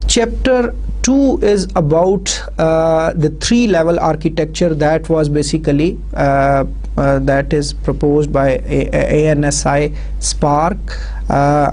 Chapter 2 is about the 3-level architecture that was basically that is proposed by ANSI Spark।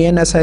ANSI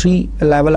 3-level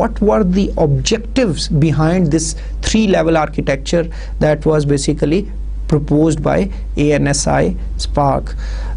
what were the objectives behind this 3-level architecture that was basically proposed by ANSI Spark।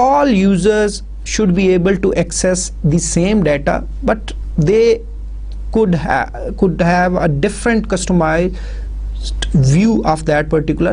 all users should be able to access the same data but they could have a different customized view of that particular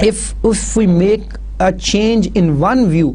if we make a change in one view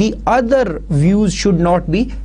the other views should not be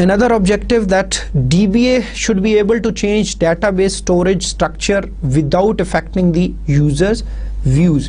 Another objective that DBA should be able to change database storage structure without affecting the users views।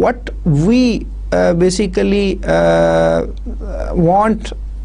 what we basically want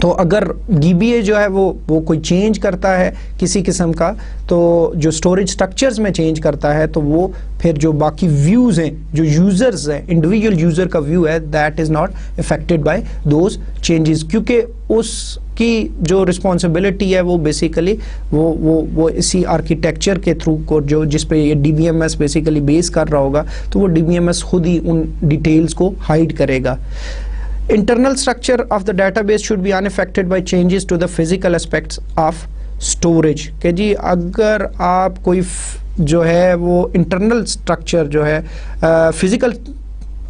تو اگر D B اے جو ہے وہ کوئی change کرتا ہے کسی قسم کا، تو جو اسٹوریج سٹرکچرز میں چینج کرتا ہے، تو وہ پھر جو باقی ویوز ہیں، جو یوزرز ہیں، انڈیویجول یوزر کا ویو ہے، that is not affected by those changes, کیونکہ اس کی جو رسپانسبلٹی ہے وہ بیسیکلی وہ اسی آرکیٹیکچر کے تھرو کو جس پہ یہ D B M S basically base کر رہا ہوگا، تو وہ ڈی بی ایم ایس خود ہی ان ڈیٹیلز کو ہائیڈ کرے گا. Internal structure of the database should be unaffected by changes to the physical aspects of storage. کہ جی اگر آپ کوئی جو ہے وہ انٹرنل اسٹرکچر جو ہے فزیکل،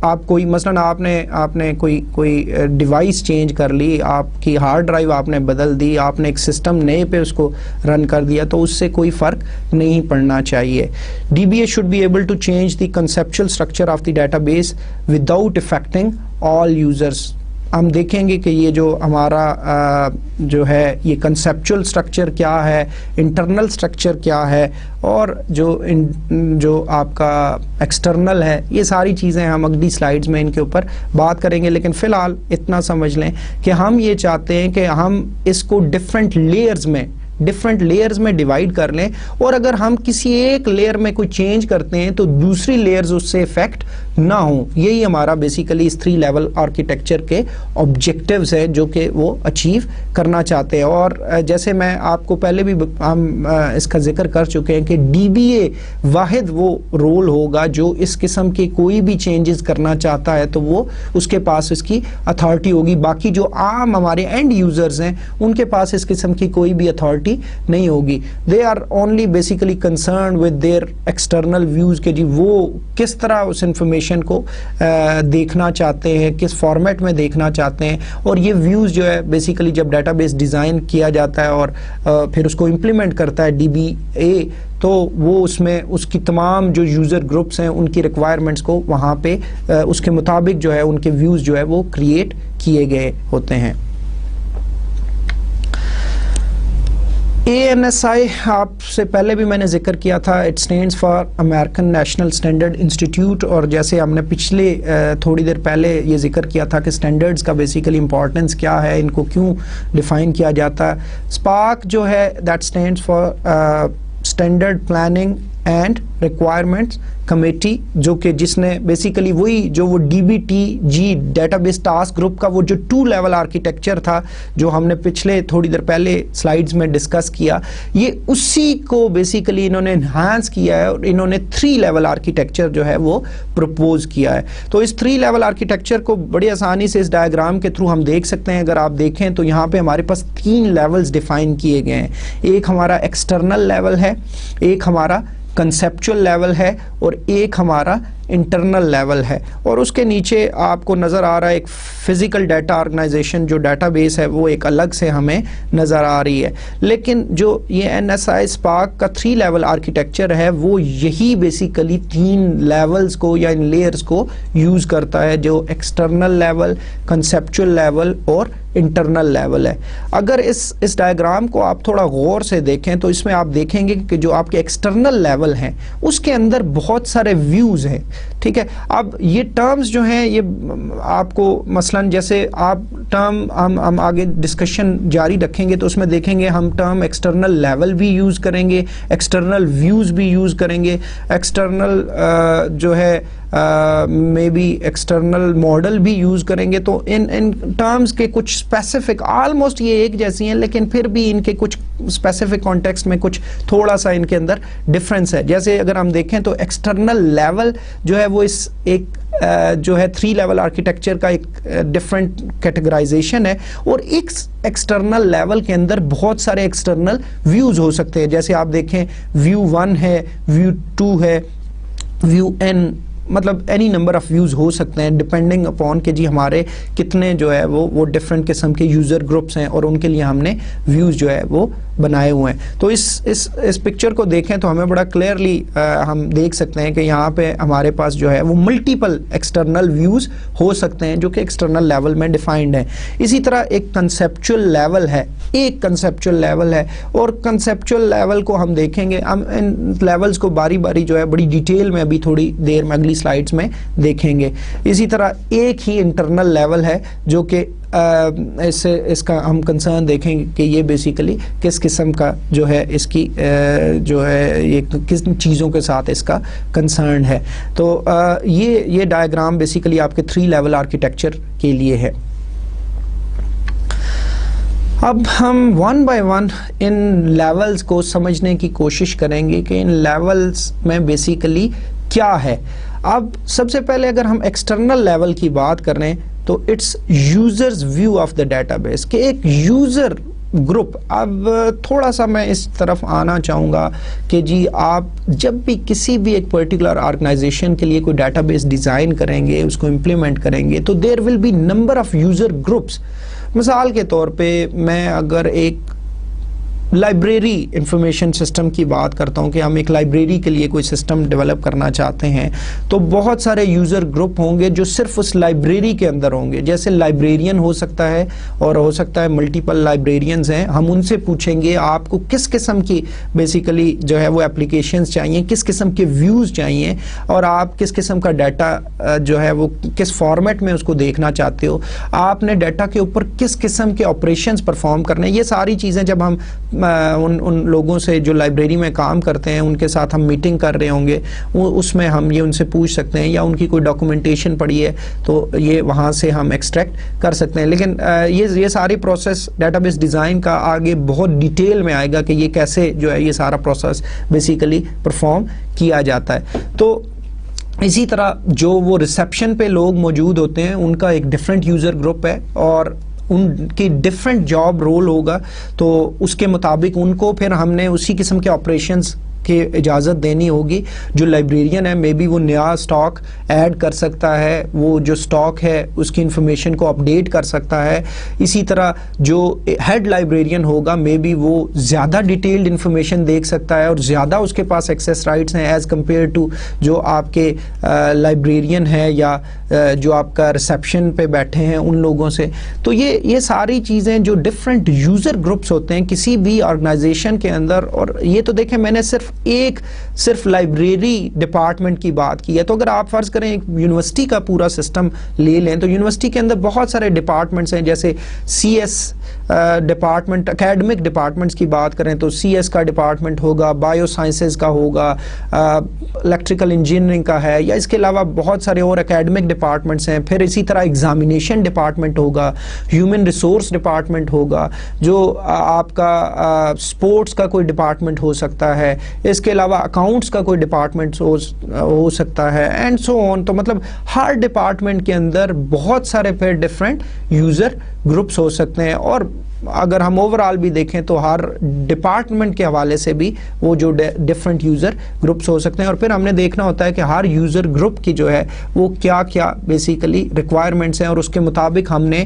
آپ کوئی مثلاً آپ نے کوئی ڈیوائس چینج کر لی، آپ کی ہارڈ ڈرائیو آپ نے بدل دی، آپ نے ایک سسٹم نئے پہ اس کو رن کر دیا، تو اس سے کوئی فرق نہیں پڑنا چاہیے. D B A should be able to change the conceptual structure of the database without affecting all users. ہم دیکھیں گے کہ یہ جو ہمارا جو ہے یہ کنسیپچول سٹرکچر کیا ہے، انٹرنل سٹرکچر کیا ہے، اور جو آپ کا ایکسٹرنل ہے، یہ ساری چیزیں ہم اگلی سلائیڈز میں ان کے اوپر بات کریں گے. لیکن فی الحال اتنا سمجھ لیں کہ ہم یہ چاہتے ہیں کہ ہم اس کو ڈفرینٹ لیئرز میں ڈیوائیڈ کر لیں، اور اگر ہم کسی ایک لیئر میں کوئی چینج کرتے ہیں تو دوسری لیئرز اس سے افیکٹ نہ ہوں. یہی ہمارا بیسیکلی اس 3 لیول آرکیٹیکچر کے آبجیکٹیوز ہیں جو کہ وہ اچیو کرنا چاہتے ہیں. اور جیسے میں آپ کو پہلے بھی ہم اس کا ذکر کر چکے ہیں کہ ڈی بی اے واحد وہ رول ہوگا جو اس قسم کے کوئی بھی چینجز کرنا چاہتا ہے تو وہ اس کے پاس اس کی اتھارٹی ہوگی. باقی جو عام ہمارے اینڈ یوزرز ہیں ان کے پاس اس قسم کی کوئی بھی اتھارٹی نہیں ہوگی. They are only basically concerned with their external views کہ جی وہ کس طرح اس انفارمیشن کو دیکھنا چاہتے ہیں، کس فارمیٹ میں دیکھنا چاہتے ہیں. اور یہ ویوز جو ہے بیسیکلی جب ڈیٹا بیس ڈیزائن کیا جاتا ہے اور پھر اس کو امپلیمنٹ کرتا ہے ڈی بی اے، تو وہ اس میں اس کی تمام جو یوزر گروپس ہیں ان کی ریکوائرمنٹس کو وہاں پہ اس کے مطابق جو ہے ان کے ویوز جو ہے وہ کریٹ کیے گئے ہوتے ہیں. ANSI آپ سے پہلے بھی میں نے ذکر کیا تھا، it stands for American national standard institute. اور جیسے ہم نے پچھلے تھوڑی دیر پہلے یہ ذکر کیا تھا کہ اسٹینڈرڈس کا بیسیکلی امپورٹنس کیا ہے، ان کو کیوں ڈیفائن کیا جاتا ہے. اسپارک جو ہے that stands for standard planning and requirements committee, جو کہ جس نے بیسیکلی وہی جو وہ D B T G database task group کا وہ جو 2 لیول آرکیٹیکچر تھا جو ہم نے پچھلے تھوڑی دیر پہلے سلائیڈز میں ڈسکس کیا، یہ اسی کو بیسیکلی انہوں نے انہانس کیا ہے اور انہوں نے 3 لیول آرکیٹیکچر جو ہے وہ پروپوز کیا ہے. تو اس 3 لیول آرکیٹیکچر کو بڑی آسانی سے اس ڈائیگرام کے تھرو ہم دیکھ سکتے ہیں. اگر آپ دیکھیں تو یہاں پہ ہمارے پاس 3 لیولز ڈیفائن کیے گئے ہیں. ایک ہمارا ایکسٹرنل لیول ہے، ایک ہمارا کنسیپچول لیول ہے، اور ایک ہمارا انٹرنل لیول ہے. اور اس کے نیچے آپ کو نظر آ رہا ہے ایک فزیکل ڈیٹا آرگنائزیشن جو ڈیٹا بیس ہے وہ ایک الگ سے ہمیں نظر آ رہی ہے. لیکن جو یہ NSI اسپارک کا 3 لیول آرکیٹیکچر ہے وہ یہی بیسیکلی 3 لیولز کو یا ان لیئرز کو یوز کرتا ہے، جو ایکسٹرنل لیول، کنسیپچول لیول اور انٹرنل لیول ہے. اگر اس ڈائیگرام کو آپ تھوڑا غور سے دیکھیں تو اس میں آپ دیکھیں گے کہ جو آپ کے ایکسٹرنل لیول ہیں اس کے اندر بہت سارے ویوز ہیں. ٹھیک ہے، اب یہ ٹرمز جو ہیں یہ آپ کو مثلاً جیسے آپ ٹرم ہم آگے ڈسکشن جاری رکھیں گے تو اس میں دیکھیں گے ہم ٹرم ایکسٹرنل لیول بھی یوز کریں گے، ایکسٹرنل ویوز بھی یوز کریں گے، ایکسٹرنل جو ہے میں بی ایکسٹرنل ماڈل بھی یوز کریں گے. تو ان ٹرمز کے کچھ اسپیسیفک آلموسٹ یہ ایک جیسی ہیں، لیکن پھر بھی ان کے کچھ اسپیسیفک کانٹیکسٹ میں کچھ تھوڑا سا ان کے اندر ڈفرینس ہے. جیسے اگر ہم دیکھیں تو ایکسٹرنل لیول جو ہے وہ اس ایک جو ہے 3 لیول آرکیٹیکچر کا ایک ڈفرینٹ کیٹیگرائزیشن ہے، اور ایکسٹرنل لیول کے اندر بہت سارے ایکسٹرنل ویوز ہو سکتے ہیں. جیسے آپ دیکھیں ویو 1 ہے، ویو 2 ہے، ویو n، مطلب اینی نمبر آف ویوز ہو سکتے ہیں ڈپینڈنگ اپون کہ جی ہمارے کتنے جو ہے وہ ڈفرینٹ قسم کے یوزر گروپس ہیں اور ان کے لیے ہم نے ویوز جو ہے وہ بنائے ہوئے ہیں. تو اس پکچر کو دیکھیں تو ہمیں بڑا کلیئرلی ہم دیکھ سکتے ہیں کہ یہاں پہ ہمارے پاس جو ہے وہ ملٹیپل ایکسٹرنل ویوز ہو سکتے ہیں جو کہ ایکسٹرنل لیول میں ڈیفائنڈ ہیں. اسی طرح ایک کنسیپچول لیول ہے، اور کنسیپچول لیول کو ہم دیکھیں گے، ہم ان لیولز کو باری باری جو ہے بڑی ڈیٹیل میں ابھی تھوڑی دیر میں اگلی سلائیڈز میں دیکھیں گے. اسی طرح ایک ہی انٹرنل لیول ہے جو کہ اس کا ہم کنسرن دیکھیں گے کہ یہ بیسیکلی کس قسم کا جو ہے اس کی جو ہے یہ کس چیزوں کے ساتھ اس کا کنسرن ہے. تو یہ ڈائیگرام بیسیکلی آپ کے 3 لیول آرکیٹیکچر کے لیے ہے. اب ہم one by one in levels کو سمجھنے کی کوشش کریں گے کہ ان لیولز میں بیسیکلی کیا ہے. اب سب سے پہلے اگر ہم ایکسٹرنل لیول کی بات کریں تو its users view of the database کہ ایک یوزر گروپ. اب تھوڑا سا میں اس طرف آنا چاہوں گا کہ جی آپ جب بھی کسی بھی ایک پرٹیکولر آرگنائزیشن کے لیے کوئی ڈیٹا بیس ڈیزائن کریں گے, اس کو امپلیمنٹ کریں گے, تو there will be number of user groups. مثال کے طور پہ میں اگر ایک لائبریری انفارمیشن سسٹم کی بات کرتا ہوں کہ ہم ایک لائبریری کے لیے کوئی سسٹم ڈیولپ کرنا چاہتے ہیں, تو بہت سارے یوزر گروپ ہوں گے جو صرف اس لائبریری کے اندر ہوں گے. جیسے لائبریرین ہو سکتا ہے اور ہو سکتا ہے ملٹیپل لائبریرینز ہیں. ہم ان سے پوچھیں گے آپ کو کس قسم کی بیسیکلی جو ہے وہ اپلیکیشنز چاہیے, کس قسم کے ویوز چاہیے, اور آپ کس قسم کا ڈیٹا جو ہے وہ کس فارمیٹ میں اس کو دیکھنا چاہتے ہو, آپ نے ڈیٹا کے اوپر کس قسم کے آپریشنز پرفارم کرنے. یہ ساری چیزیں جب ہم ان لوگوں سے جو لائبریری میں کام کرتے ہیں ان کے ساتھ ہم میٹنگ کر رہے ہوں گے, اس میں ہم یہ ان سے پوچھ سکتے ہیں, یا ان کی کوئی ڈاکومنٹیشن پڑی ہے تو یہ وہاں سے ہم ایکسٹریکٹ کر سکتے ہیں. لیکن یہ ساری پروسیس ڈیٹا بیس ڈیزائن کا آگے بہت ڈیٹیل میں آئے گا کہ یہ کیسے جو ہے یہ سارا پروسیس بیسیکلی پرفارم کیا جاتا ہے. تو اسی طرح جو وہ ریسیپشن پہ لوگ موجود ہوتے ہیں ان کا ایک ڈفرینٹ یوزر گروپ ہے اور ان کی ڈفرینٹ جاب رول ہوگا, تو اس کے مطابق ان کو پھر ہم نے اسی قسم کے آپریشنز کی اجازت دینی ہوگی. جو لائبریرین ہے مے بی وہ نیا سٹاک ایڈ کر سکتا ہے, وہ جو سٹاک ہے اس کی انفارمیشن کو اپڈیٹ کر سکتا ہے. اسی طرح جو ہیڈ لائبریرین ہوگا مے بی وہ زیادہ ڈیٹیلڈ انفارمیشن دیکھ سکتا ہے اور زیادہ اس کے پاس ایکسیس رائٹس ہیں ایز کمپیئر ٹو جو آپ کے لائبریرین ہیں یا جو آپ کا ریسیپشن پہ بیٹھے ہیں ان لوگوں سے. تو یہ ساری چیزیں جو ڈفرینٹ یوزر گروپس ہوتے ہیں کسی بھی آرگنائزیشن کے اندر, اور یہ تو دیکھیں میں نے صرف لائبریری ڈپارٹمنٹ کی بات کی ہے. تو اگر آپ فرض کریں ایک یونیورسٹی کا پورا سسٹم لے لیں تو یونیورسٹی کے اندر بہت سارے ڈپارٹمنٹس ہیں. جیسے C S department, academic departments کی بات کریں تو سی ایس کا ڈپارٹمنٹ ہوگا, بایو سائنسز کا ہوگا, الیکٹریکل انجینئرنگ کا ہے, یا اس کے علاوہ بہت سارے اور اکیڈمک ڈپارٹمنٹس ہیں. پھر اسی طرح ایگزامینیشن ڈپارٹمنٹ ہوگا, ہیومن ریسورس ڈپارٹمنٹ ہوگا, جو آپ کا اسپورٹس کا کوئی ڈپارٹمنٹ ہو سکتا ہے, اس کے علاوہ اکاؤنٹس کا کوئی ڈپارٹمنٹ ہو سکتا ہے, اینڈ سو آن. تو مطلب ہر ڈپارٹمنٹ کے اندر بہت سارے پھر ڈفرینٹ یوزر گروپس ہو سکتے ہیں. اور اگر ہم اوور آل بھی دیکھیں تو ہر ڈپارٹمنٹ کے حوالے سے بھی وہ جو ڈفرینٹ یوزر گروپس ہو سکتے ہیں. اور پھر ہم نے دیکھنا ہوتا ہے کہ ہر یوزر گروپ کی جو ہے وہ کیا کیا بیسیکلی ریکوائرمنٹس ہیں, اور اس کے مطابق ہم نے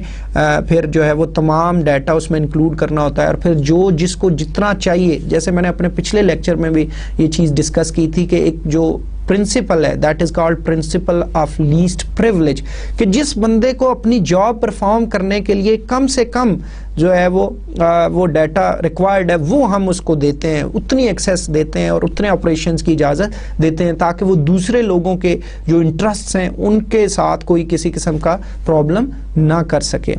پھر جو ہے وہ تمام ڈیٹا اس میں انکلوڈ کرنا ہوتا ہے. اور پھر جس کو جتنا چاہیے, جیسے میں نے اپنے پچھلے لیکچر میں بھی یہ چیز ڈسکس کی تھی کہ ایک جو پرنسپل ہے that is called principle of least privilege, کہ جس بندے کو اپنی جاب پرفارم کرنے کے لیے کم سے کم جو ہے وہ ڈیٹا ریکوائرڈ ہے وہ ہم اس کو دیتے ہیں, اتنی ایکسیس دیتے ہیں اور اتنے آپریشنز کی اجازت دیتے ہیں تاکہ وہ دوسرے لوگوں کے جو انٹرسٹس ہیں ان کے ساتھ کوئی کسی قسم کا پرابلم نہ کر سکے.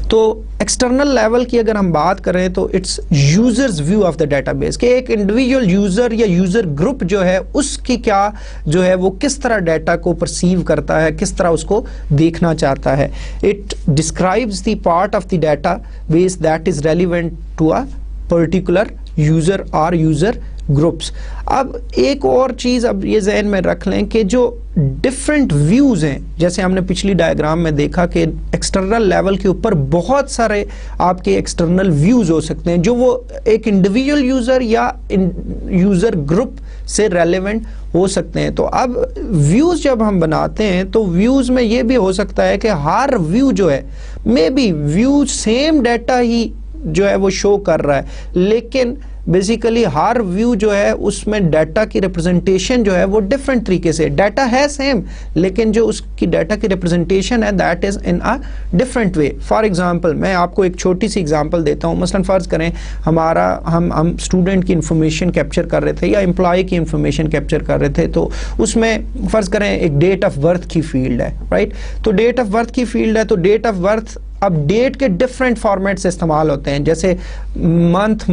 تو ایکسٹرنل لیول کی اگر ہم بات کریں تو its users view of the database, کہ ایک انڈیویجول یوزر یا یوزر گروپ جو ہے اس کی کیا جو ہے وہ کس طرح ڈیٹا کو پرسیو کرتا ہے, کس طرح اس کو دیکھنا چاہتا ہے. It describes the part of the database that is relevant to a particular user اور یوزر گروپس. اب ایک اور چیز اب یہ ذہن میں رکھ لیں کہ جو ڈفرینٹ ویوز ہیں, جیسے ہم نے پچھلی ڈائیگرام میں دیکھا کہ ایکسٹرنل لیول کے اوپر بہت سارے آپ کے ایکسٹرنل ویوز ہو سکتے ہیں جو وہ ایک انڈیویجول یوزر یا یوزر گروپ سے ریلیونٹ ہو سکتے ہیں. تو اب ویوز جب ہم بناتے ہیں تو ویوز میں یہ بھی ہو سکتا ہے کہ ہر ویو جو ہے may be view same data ہی جو ہے وہ شو کر رہا ہے, لیکن بیسیکلی ہر ویو جو ہے اس میں ڈیٹا کی ریپرزنٹیشن جو ہے وہ ڈفرینٹ طریقے سے، ڈیٹا ہے سیم لیکن جو اس کی ڈیٹا کی ریپرزنٹیشن ہے that is in a different way. For example میں آپ کو ایک چھوٹی سی ایگزامپل دیتا ہوں. مثلا فرض کریں ہم اسٹوڈنٹ کی انفارمیشن کیپچر کر رہے تھے یا امپلائی کی انفارمیشن کیپچر کر رہے تھے، تو اس میں فرض کریں ایک ڈیٹ آف برتھ کی فیلڈ ہے، رائٹ. تو ڈیٹ آف برتھ کی فیلڈ ہے، تو ڈیٹ آف برتھ اب ڈیٹ کے ڈفرینٹ فارمیٹس استعمال ہوتے ہیں، جیسے منتھ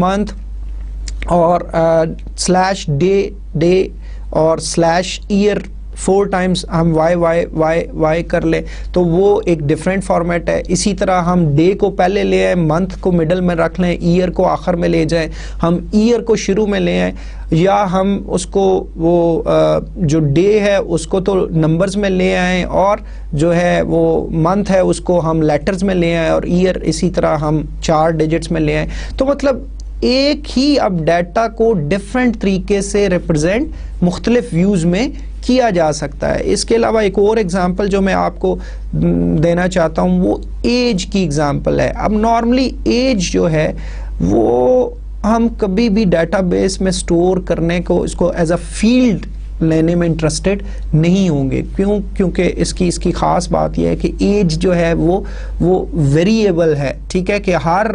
اور سلیش ڈے اور سلیش ایئر، 4 ٹائمز ہم وائی کر لیں تو وہ ایک ڈفرینٹ فارمیٹ ہے. اسی طرح ہم ڈے کو پہلے لے آئیں، منتھ کو مڈل میں رکھ لیں، ایئر کو آخر میں لے جائیں، ہم ایئر کو شروع میں لے آئیں، یا ہم اس کو وہ جو ڈے ہے اس کو تو نمبرز میں لے آئیں، اور جو ہے وہ منتھ ہے اس کو ہم لیٹرز میں لے آئیں، اور ایئر اسی طرح ہم 4 ڈیجٹس میں لے آئیں. تو مطلب ایک ہی اب ڈیٹا کو ڈفرینٹ طریقے سے ریپرزینٹ مختلف ویوز میں کیا جا سکتا ہے. اس کے علاوہ ایک اور ایگزامپل جو میں آپ کو دینا چاہتا ہوں وہ ایج کی ایگزامپل ہے. اب نارملی ایج جو ہے وہ ہم کبھی بھی ڈیٹا بیس میں سٹور کرنے کو اس کو ایز اے فیلڈ لینے میں انٹرسٹڈ نہیں ہوں گے. کیونکہ اس کی خاص بات یہ ہے کہ ایج جو ہے وہ ویریبل ہے، ٹھیک ہے، کہ ہر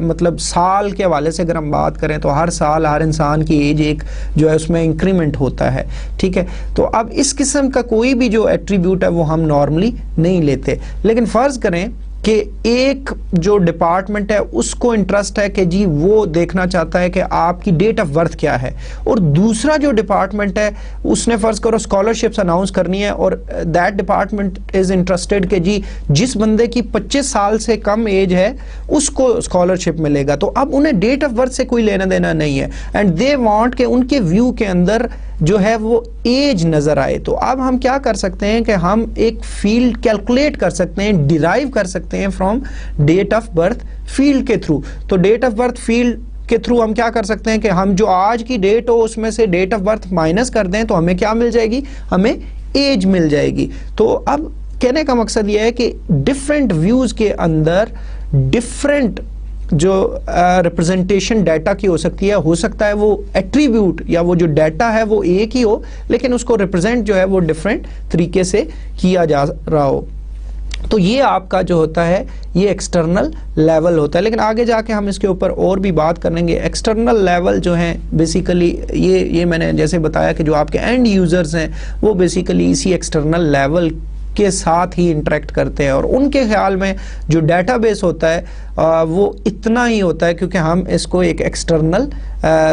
مطلب سال کے حوالے سے اگر ہم بات کریں تو ہر سال ہر انسان کی ایج ایک جو ہے اس میں انکریمنٹ ہوتا ہے، ٹھیک ہے. تو اب اس قسم کا کوئی بھی جو ایٹریبیوٹ ہے وہ ہم نارملی نہیں لیتے. لیکن فرض کریں کہ ایک جو ڈپارٹمنٹ ہے اس کو انٹرسٹ ہے کہ جی وہ دیکھنا چاہتا ہے کہ آپ کی ڈیٹ آف برتھ کیا ہے، اور دوسرا جو ڈپارٹمنٹ ہے اس نے فرض کرو اسکالرشپس اناؤنس کرنی ہے، اور دیٹ ڈپارٹمنٹ از انٹرسٹڈ کہ جی جس بندے کی 25 سال سے کم ایج ہے اس کو اسکالرشپ ملے گا. تو اب انہیں ڈیٹ آف برتھ سے کوئی لینا دینا نہیں ہے، اینڈ دے وانٹ کہ ان کے ویو کے اندر جو ہے وہ ایج نظر آئے. تو اب ہم کیا کر سکتے ہیں کہ ہم ایک فیلڈ کیلکولیٹ کر سکتے ہیں، ڈیرائیو کر سکتے ہیں from date of birth field کے تھرو. تو ڈیٹ آف برتھ فیلڈ کے تھرو ہم کیا کر سکتے ہیں کہ ہم جو آج کی ڈیٹ ہو اس میں سے ڈیٹ آف برتھ مائنس کر دیں تو ہمیں کیا مل جائے گی، ہمیں ایج مل جائے گی. تو اب کہنے کا مقصد یہ ہے کہ ڈفرینٹ ویوز کے اندر ڈفرینٹ جو ریپرزنٹیشن ڈیٹا کی ہو سکتا ہے وہ ایٹریبیوٹ یا وہ جو ڈیٹا ہے وہ ایک ہی ہو، لیکن اس کو ریپرزینٹ جو ہے وہ ڈفرینٹ طریقے سے کیا جا رہا ہو. تو یہ آپ کا جو ہوتا ہے یہ ایکسٹرنل لیول ہوتا ہے. لیکن آگے جا کے ہم اس کے اوپر اور بھی بات کریں گے. ایکسٹرنل لیول جو ہیں بیسیکلی یہ میں نے جیسے بتایا کہ جو آپ کے اینڈ یوزرز ہیں وہ بیسیکلی اسی ایکسٹرنل لیول کے ساتھ ہی انٹریکٹ کرتے ہیں، اور ان کے خیال میں جو ڈیٹا بیس ہوتا ہے وہ اتنا ہی ہوتا ہے کیونکہ ہم اس کو ایک ایکسٹرنل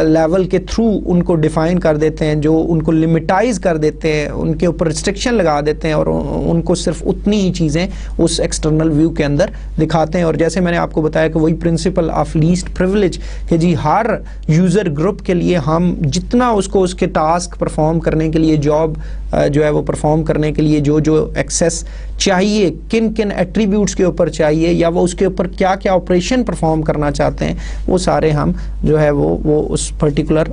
لیول کے تھرو ان کو ڈیفائن کر دیتے ہیں، جو ان کو لمیٹائز کر دیتے ہیں، ان کے اوپر ریسٹرکشن لگا دیتے ہیں، اور ان کو صرف اتنی ہی چیزیں اس ایکسٹرنل ویو کے اندر دکھاتے ہیں. اور جیسے میں نے آپ کو بتایا کہ وہی پرنسپل آف لیسٹ پریویلیج کہ جی ہر یوزر گروپ کے لیے ہم جتنا اس کو اس کے ٹاسک پرفارم کرنے کے لیے، جاب جو ہے وہ پرفارم کرنے کے لیے جو ایکسیس چاہیے، کن ایٹریبیوٹس کے اوپر چاہیے، یا وہ اس کے اوپر کیا آپریشن پرفارم کرنا چاہتے ہیں، وہ سارے ہم جو ہے وہ اس پرٹیکولر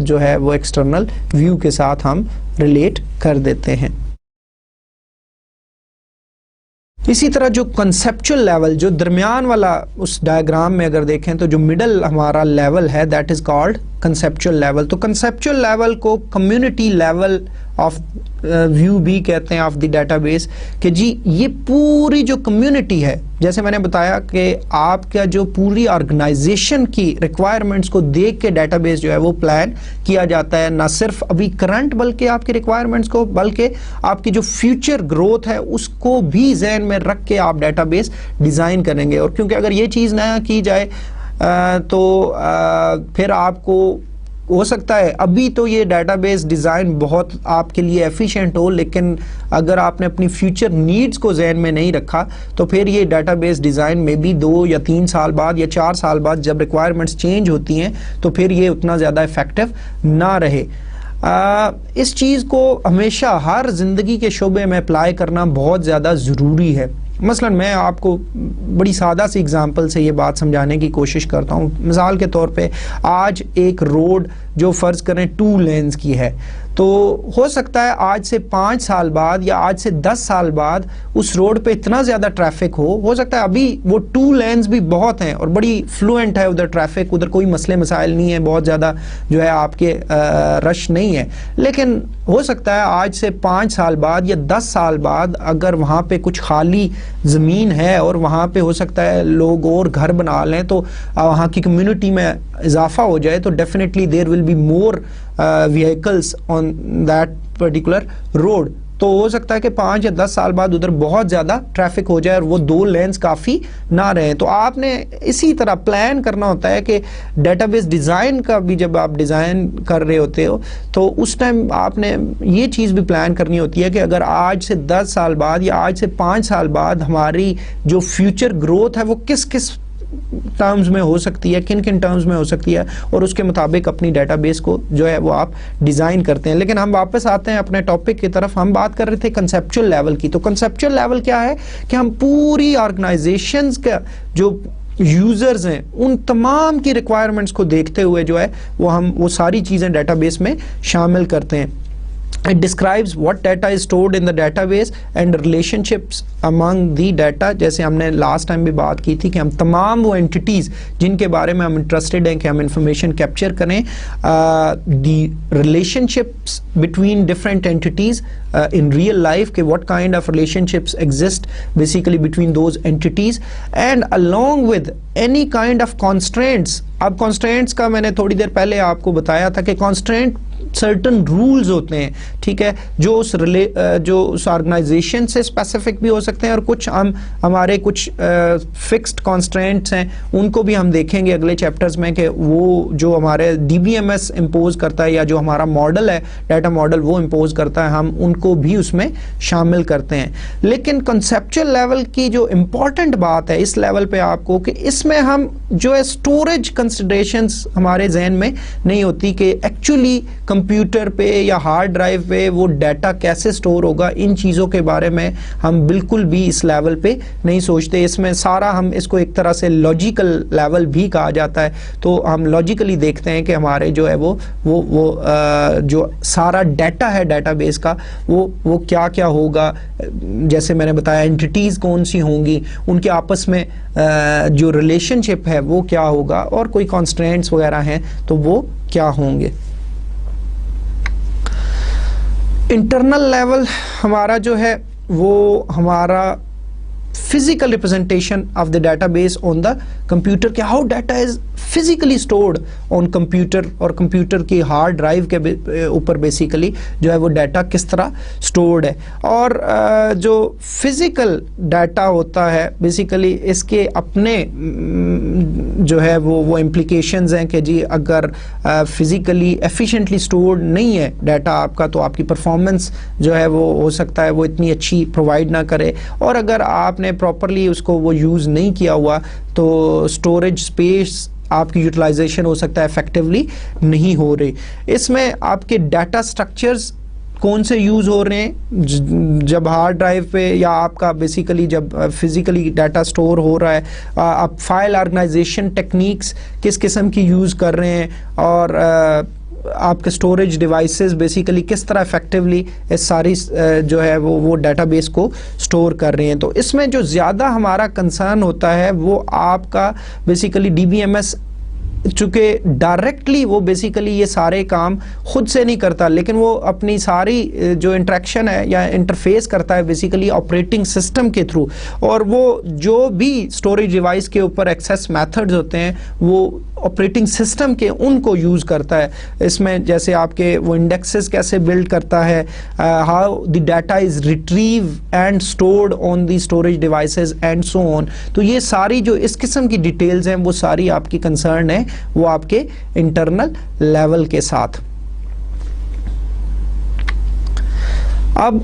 جو ہے وہ ایکسٹرنل ویو کے ساتھ ہم ریلیٹ کر دیتے ہیں. اسی طرح جو کنسیپچل لیول جو درمیان والا اس ڈائیگرام میں اگر دیکھیں تو جو مڈل ہمارا لیول ہے that is called conceptual level. تو کنسیپچل لیول کو کمیونٹی لیول آف ویو بھی کہتے ہیں آف دی ڈیٹا بیس، کہ جی یہ پوری جو کمیونٹی ہے، جیسے میں نے بتایا کہ آپ کا جو پوری آرگنائزیشن کی ریکوائرمنٹس کو دیکھ کے ڈیٹا بیس جو ہے وہ پلان کیا جاتا ہے، نہ صرف ابھی کرنٹ بلکہ آپ کی ریکوائرمنٹس کو، بلکہ آپ کی جو فیوچر گروتھ ہے اس کو بھی ذہن میں رکھ کے آپ ڈیٹا بیس ڈیزائن کریں گے. اور کیونکہ اگر یہ چیز نہ کی جائے تو پھر آپ کو ہو سکتا ہے ابھی تو یہ ڈیٹا بیس ڈیزائن بہت آپ کے لیے ایفیشینٹ ہو، لیکن اگر آپ نے اپنی فیوچر نیڈز کو ذہن میں نہیں رکھا تو پھر یہ ڈیٹا بیس ڈیزائن میں بھی 2 یا 3 سال بعد یا 4 سال بعد جب ریکوائرمنٹس چینج ہوتی ہیں تو پھر یہ اتنا زیادہ افیکٹو نہ رہے. اس چیز کو ہمیشہ ہر زندگی کے شعبے میں اپلائی کرنا بہت زیادہ ضروری ہے. مثلا میں آپ کو بڑی سادہ سی اگزامپل سے یہ بات سمجھانے کی کوشش کرتا ہوں. مثال کے طور پہ آج ایک روڈ جو فرض کریں 2 لینز کی ہے. تو ہو سکتا ہے آج سے 5 سال بعد یا آج سے 10 سال بعد اس روڈ پہ اتنا زیادہ ٹریفک ہو سکتا ہے ابھی وہ 2 لینز بھی بہت ہیں اور بڑی فلوئنٹ ہے ادھر ٹریفک, ادھر کوئی مسئلے مسائل نہیں ہے, بہت زیادہ جو ہے آپ کے رش نہیں ہے, لیکن ہو سکتا ہے آج سے 5 سال بعد یا 10 سال بعد اگر وہاں پہ کچھ خالی زمین ہے اور وہاں پہ ہو سکتا ہے لوگ اور گھر بنا لیں تو وہاں کی کمیونٹی میں اضافہ ہو جائے تو definitely there will be more vehicles on that particular road. تو ہو سکتا ہے کہ 5 یا 10 سال بعد ادھر بہت زیادہ ٹریفک ہو جائے اور وہ 2 لینز کافی نہ رہیں. تو آپ نے اسی طرح پلان کرنا ہوتا ہے کہ ڈیٹا بیس ڈیزائن کا بھی جب آپ ڈیزائن کر رہے ہوتے ہو تو اس ٹائم آپ نے یہ چیز بھی پلان کرنی ہوتی ہے کہ اگر آج سے 10 سال بعد یا آج سے 5 سال بعد ہماری جو فیوچر گروتھ ہے وہ کس کس ٹرمز میں ہو سکتی ہے, کن کن ٹرمز میں ہو سکتی ہے, اور اس کے مطابق اپنی ڈیٹا بیس کو جو ہے وہ آپ ڈیزائن کرتے ہیں. لیکن ہم واپس آتے ہیں اپنے ٹاپک کی طرف. ہم بات کر رہے تھے کنسیپچول لیول کی. تو کنسیپچول لیول کیا ہے کہ ہم پوری آرگنائزیشنز کا جو یوزرز ہیں ان تمام کی ریکوائرمنٹس کو دیکھتے ہوئے جو ہے وہ ساری چیزیں ڈیٹا بیس میں شامل کرتے ہیں. It describes what data is stored in the database and relationships among the data. جیسے ہم نے لاسٹ ٹائم بھی بات کی تھی کہ ہم تمام وہ انٹیٹیز جن کے بارے میں ہم انٹرسٹڈ ہیں کہ ہم انفارمیشن کیپچر کریں, the relationships between different entities in real life, کہ what kind of relationships exist basically between those entities, and along with any kind of constraints. اب constraints کا میں نے تھوڑی دیر پہلے آپ کو بتایا تھا کہ constraint certain rules ہوتے ہیں, ٹھیک ہے, جو اس آرگنائزیشن سے اسپیسیفک بھی ہو سکتے ہیں اور کچھ ہمارے کچھ فکسڈ کانسٹرینٹس ہیں ان کو بھی ہم دیکھیں گے اگلے چیپٹرز میں کہ وہ جو ہمارے D B M S impose کرتا ہے یا جو ہمارا ماڈل ہے ڈیٹا ماڈل وہ امپوز کرتا ہے, ہم ان کو بھی اس میں شامل کرتے ہیں. لیکن کنسیپچل لیول کی جو امپورٹنٹ بات ہے اس لیول پہ آپ کو کہ اس میں ہم جو ہے اسٹوریج کنسیڈریشنز ہمارے ذہن میں نہیں ہوتی کہ ایکچولی کمپیوٹر پہ یا ہارڈ ڈرائیو پہ وہ ڈیٹا کیسے سٹور ہوگا, ان چیزوں کے بارے میں ہم بالکل بھی اس لیول پہ نہیں سوچتے. اس میں سارا ہم اس کو ایک طرح سے لاجیکل لیول بھی کہا جاتا ہے, تو ہم لاجیکلی دیکھتے ہیں کہ ہمارے جو ہے وہ جو سارا ڈیٹا ہے ڈیٹا بیس کا وہ کیا کیا ہوگا. جیسے میں نے بتایا انٹیٹیز کون سی ہوں گی, ان کے آپس میں جو ریلیشن شپ ہے وہ کیا ہوگا, اور کوئی کانسٹرینٹس وغیرہ ہیں تو وہ کیا ہوں گے. انٹرنل لیول ہمارا جو ہے وہ ہمارا physical representation of the database on the computer, کہ how data is physically stored on computer, اور computer کی hard drive کے اوپر basically جو ہے وہ ڈیٹا کس طرح stored ہے. اور جو physical data ہوتا ہے basically اس کے اپنے جو ہے وہ implications ہیں کہ جی اگر physically efficiently stored نہیں ہے ڈیٹا آپ کا تو آپ کی performance جو ہے وہ ہو سکتا ہے وہ اتنی اچھی provide نہ کرے, اور اگر آپ نے پراپرلی اس کو وہ یوز نہیں کیا ہوا تو اسٹوریج اسپیس آپ کی یوٹیلائزیشن ہو سکتا ہے افیکٹولی نہیں ہو رہی. اس میں آپ کے ڈیٹا سٹرکچرز کون سے یوز ہو رہے ہیں جب ہارڈ ڈرائیو پہ یا آپ کا بیسیکلی جب فزیکلی ڈیٹا سٹور ہو رہا ہے, آپ فائل آرگنائزیشن ٹیکنیکس کس قسم کی یوز کر رہے ہیں, اور آپ کے اسٹوریج ڈیوائسز بیسیکلی کس طرح افیکٹولی اس ساری جو ہے وہ ڈیٹا بیس کو اسٹور کر رہے ہیں. تو اس میں جو زیادہ ہمارا کنسرن ہوتا ہے وہ آپ کا basically D B M S, چونکہ ڈائریکٹلی وہ بیسیکلی یہ سارے کام خود سے نہیں کرتا لیکن وہ اپنی ساری جو انٹریکشن ہے یا انٹرفیس کرتا ہے بیسیکلی آپریٹنگ سسٹم کے تھرو, اور وہ جو بھی اسٹوریج ڈیوائس کے اوپر ایکسیس میتھڈز ہوتے ہیں وہ آپریٹنگ سسٹم کے ان کو یوز کرتا ہے. اس میں جیسے آپ کے وہ انڈیکسز کیسے بلڈ کرتا ہے, how the data is retrieve and stored on the storage devices and so on. تو یہ ساری جو اس قسم کی ڈیٹیلز ہیں وہ ساری آپ کی کنسرن ہے وہ آپ کے انٹرنل لیول کے ساتھ. اب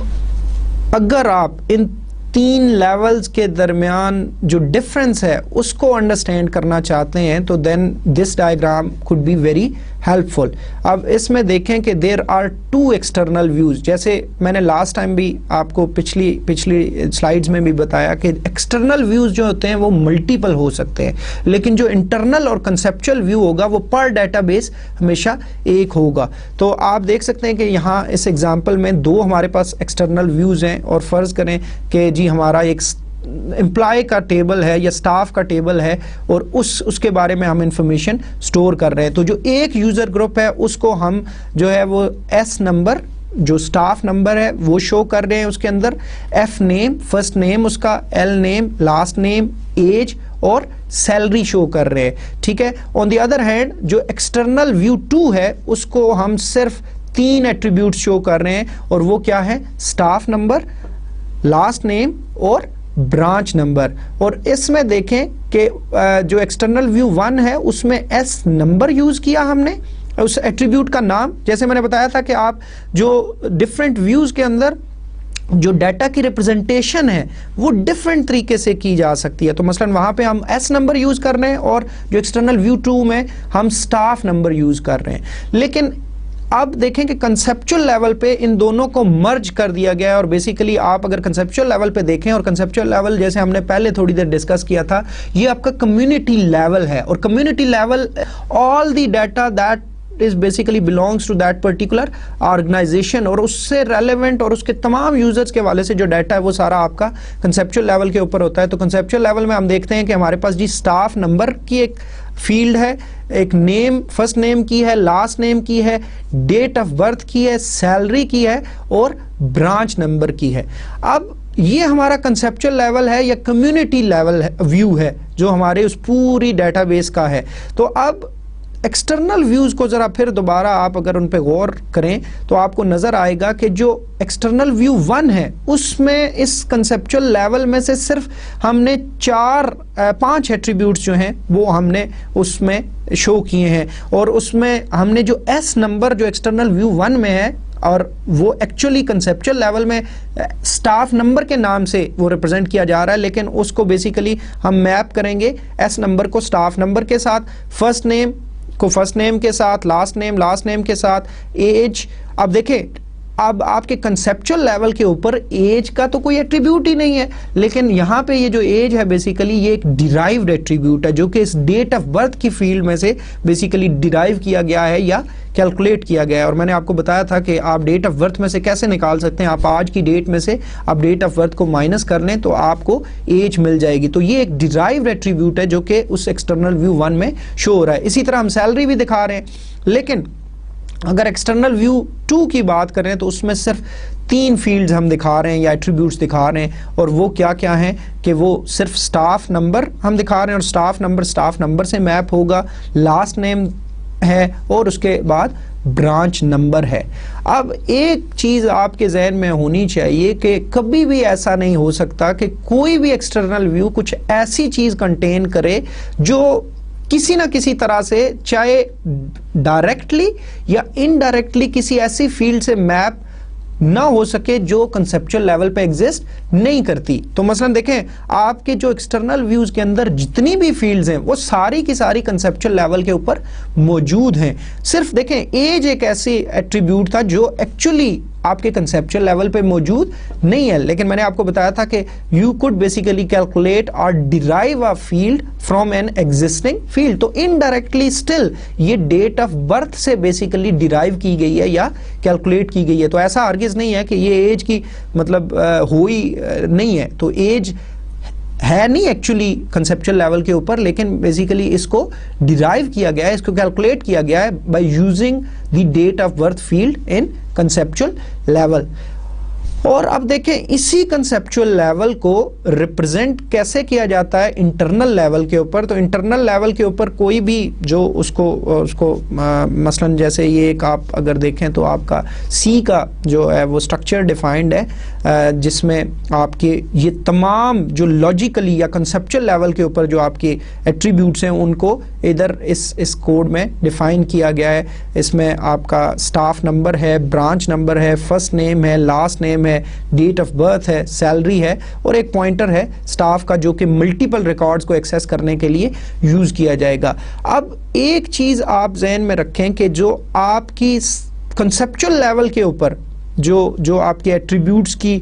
اگر آپ ان 3 لیولز کے درمیان جو ڈفرنس ہے اس کو انڈرسٹینڈ کرنا چاہتے ہیں تو دین دس diagram could be very helpful. اب اس میں دیکھیں کہ there are two external views. جیسے میں نے last time بھی آپ کو پچھلی سلائیڈز میں بھی بتایا کہ external views جو ہوتے ہیں وہ multiple ہو سکتے ہیں, لیکن جو internal اور conceptual view ہوگا وہ per database ہمیشہ ایک ہوگا. تو آپ دیکھ سکتے ہیں کہ یہاں اس ایگزامپل میں دو ہمارے پاس ایکسٹرنل ویوز ہیں, اور فرض کریں کہ جی ہمارا ایک امپلائی کا ٹیبل ہے یا سٹاف کا ٹیبل ہے, اور اس کے بارے میں ہم انفارمیشن سٹور کر رہے ہیں. تو جو ایک یوزر گروپ ہے اس کو ہم جو ہے وہ ایس نمبر, جو سٹاف نمبر ہے وہ شو کر رہے ہیں, اس کے اندر ایف نیم, فرسٹ نیم اس کا, ایل نیم, لاسٹ نیم, ایج اور سیلری شو کر رہے ہیں, ٹھیک ہے. آن دی ادر ہینڈ جو ایکسٹرنل ویو 2 ہے اس کو ہم صرف 3 ایٹریبیوٹ شو کر رہے ہیں, اور وہ کیا ہے, سٹاف نمبر, لاسٹ نیم اور برانچ نمبر. اور اس میں دیکھیں کہ جو ایکسٹرنل ویو 1 ہے اس میں ایس نمبر یوز کیا ہم نے, اس ایٹریبیوٹ کا نام, جیسے میں نے بتایا تھا کہ آپ جو ڈفرینٹ ویوز کے اندر جو ڈیٹا کی ریپرزنٹیشن ہے وہ ڈفرینٹ طریقے سے کی جا سکتی ہے. تو مثلا وہاں پہ ہم ایس نمبر یوز کر رہے ہیں, اور جو ایکسٹرنل ویو 2 میں ہم سٹاف نمبر یوز کر رہے ہیں. لیکن اب دیکھیں کہ کنسپچول لیول پہ ان دونوں کو مرج کر دیا گیا ہے, اور بیسیکلی آپ اگر کنسپچول لیول پہ دیکھیں, اور کنسپچول لیول جیسے ہم نے پہلے تھوڑی دیر ڈسکس کیا تھا, یہ آپ کا کمیونٹی لیول ہے, اور community level all the data that is basically belongs to that particular organization, اور اس سے ریلیونٹ اور اس کے تمام یوزرز کے والے سے جو ڈیٹا ہے وہ سارا آپ کا کنسپچول لیول کے اوپر ہوتا ہے. تو کنسپچول لیول میں ہم دیکھتے ہیں کہ ہمارے پاس جی سٹاف نمبر کی ایک فیلڈ ہے, ایک نیم, فرسٹ نیم کی ہے, لاسٹ نیم کی ہے, ڈیٹ آف برتھ کی ہے, سیلری کی ہے, اور برانچ نمبر کی ہے. اب یہ ہمارا کنسپچول لیول ہے یا کمیونٹی لیول ویو ہے جو ہمارے اس پوری ڈیٹا بیس کا ہے. تو اب ایکسٹرنل ویوز کو ذرا پھر دوبارہ آپ اگر ان پہ غور کریں تو آپ کو نظر آئے گا کہ جو ایکسٹرنل ویو 1 ہے اس میں اس کنسپچول لیول میں سے صرف ہم نے 5 ایٹریبیوٹس جو ہیں وہ ہم نے اس میں شو کیے ہیں, اور اس میں ہم نے جو ایس نمبر جو ایکسٹرنل ویو 1 میں ہے, اور وہ ایکچولی کنسپچول لیول میں سٹاف نمبر کے نام سے وہ ریپرزینٹ کیا جا رہا ہے, لیکن اس کو بیسیکلی ہم میپ کریں گے ایس نمبر کو سٹاف نمبر کے ساتھ, فرسٹ نیم کو فرسٹ نیم کے ساتھ, لاسٹ نیم کے ساتھ, ایج. اب دیکھیں اب آپ کے کنسپچول لیول کے اوپر ایج کا تو کوئی ایٹریبیوٹ ہی نہیں ہے, لیکن یہاں پہ یہ جو ایج ہے بیسیکلی یہ ایک ڈیرائیوڈ ایٹریبیوٹ ہے جو کہ اس ڈیٹ آف برتھ کی فیلڈ میں سے بیسیکلی ڈیرائیو کیا گیا ہے یا کیلکولیٹ کیا گیا ہے. اور میں نے آپ کو بتایا تھا کہ آپ ڈیٹ آف برتھ میں سے کیسے نکال سکتے ہیں, آپ آج کی ڈیٹ میں سے آپ ڈیٹ آف برتھ کو مائنس کر لیں تو آپ کو ایج مل جائے گی. تو یہ ایک ڈیرائیوڈ ایٹریبیوٹ ہے جو کہ اس ایکسٹرنل ویو 1 میں شو ہو رہا ہے. اسی طرح ہم سیلری بھی دکھا رہے ہیں, لیکن اگر ایکسٹرنل ویو 2 کی بات کریں تو اس میں صرف 3 فیلڈز ہم دکھا رہے ہیں یا ایٹریبیوٹس دکھا رہے ہیں, اور وہ کیا ہیں کہ وہ صرف سٹاف نمبر ہم دکھا رہے ہیں, اور سٹاف نمبر سے میپ ہوگا, لاسٹ نیم ہے, اور اس کے بعد برانچ نمبر ہے. اب ایک چیز آپ کے ذہن میں ہونی چاہیے کہ کبھی بھی ایسا نہیں ہو سکتا کہ کوئی بھی ایکسٹرنل ویو کچھ ایسی چیز کنٹین کرے جو کسی نہ کسی طرح سے, چاہے ڈائریکٹلی یا انڈائریکٹلی, کسی ایسی فیلڈ سے میپ نہ ہو سکے جو کنسپچول لیول پہ ایگزسٹ نہیں کرتی. تو مثلا دیکھیں آپ کے جو ایکسٹرنل ویوز کے اندر جتنی بھی فیلڈز ہیں وہ ساری کی ساری کنسپچول لیول کے اوپر موجود ہیں. صرف دیکھیں ایج ایک ایسی ایٹریبیوٹ تھا جو ایکچولی آپ کے کنسپچول لیول پہ موجود نہیں ہے, لیکن میں نے آپ کو بتایا تھا کہ یو کوڈ بیسیکلی کیلکولیٹ اور derive a field from an existing field. تو انڈائریکٹلی اسٹل یہ ڈیٹ آف برتھ سے بیسیکلی ڈیرائیو کی گئی ہے یا کیلکولیٹ کی گئی ہے. تو ایسا ہرگز نہیں ہے کہ یہ ایج کی مطلب ہوئی نہیں ہے, تو ایج ہے نہیں ایکچولی کنسپچول لیول کے اوپر, لیکن بیسیکلی اس کو ڈیرائیو کیا گیا ہے, اس کو کیلکولیٹ کیا گیا ہے by using the date of birth field in conceptual level. اور اب دیکھیں اسی کنسپچول لیول کو ریپرزینٹ کیسے کیا جاتا ہے انٹرنل لیول کے اوپر. تو انٹرنل لیول کے اوپر کوئی بھی جو اس کو مثلا جیسے یہ ایک آپ اگر دیکھیں تو آپ کا سی کا جو ہے وہ اسٹرکچر ڈیفائنڈ ہے, جس میں آپ کے یہ تمام جو لاجیکلی یا کنسپچول لیول کے اوپر جو آپ کے ایٹریبیوٹس ہیں ان کو ادھر اس کوڈ میں ڈیفائن کیا گیا ہے. اس میں آپ کا سٹاف نمبر ہے, برانچ نمبر ہے, فرسٹ نیم ہے, لاسٹ نیم ہے, ہے, ڈیٹ آف برتھ ہے, سیلری ہے, اور ایک پوائنٹر ہے سٹاف کا جو کہ ملٹیپل ریکارڈز کو ایکسیس کرنے کے لیے یوز کیا جائے گا. اب ایک چیز آپ ذہن میں رکھیں کہ جو آپ کی کنسیپچل لیول کے اوپر جو آپ کے ایٹریبیوٹس کی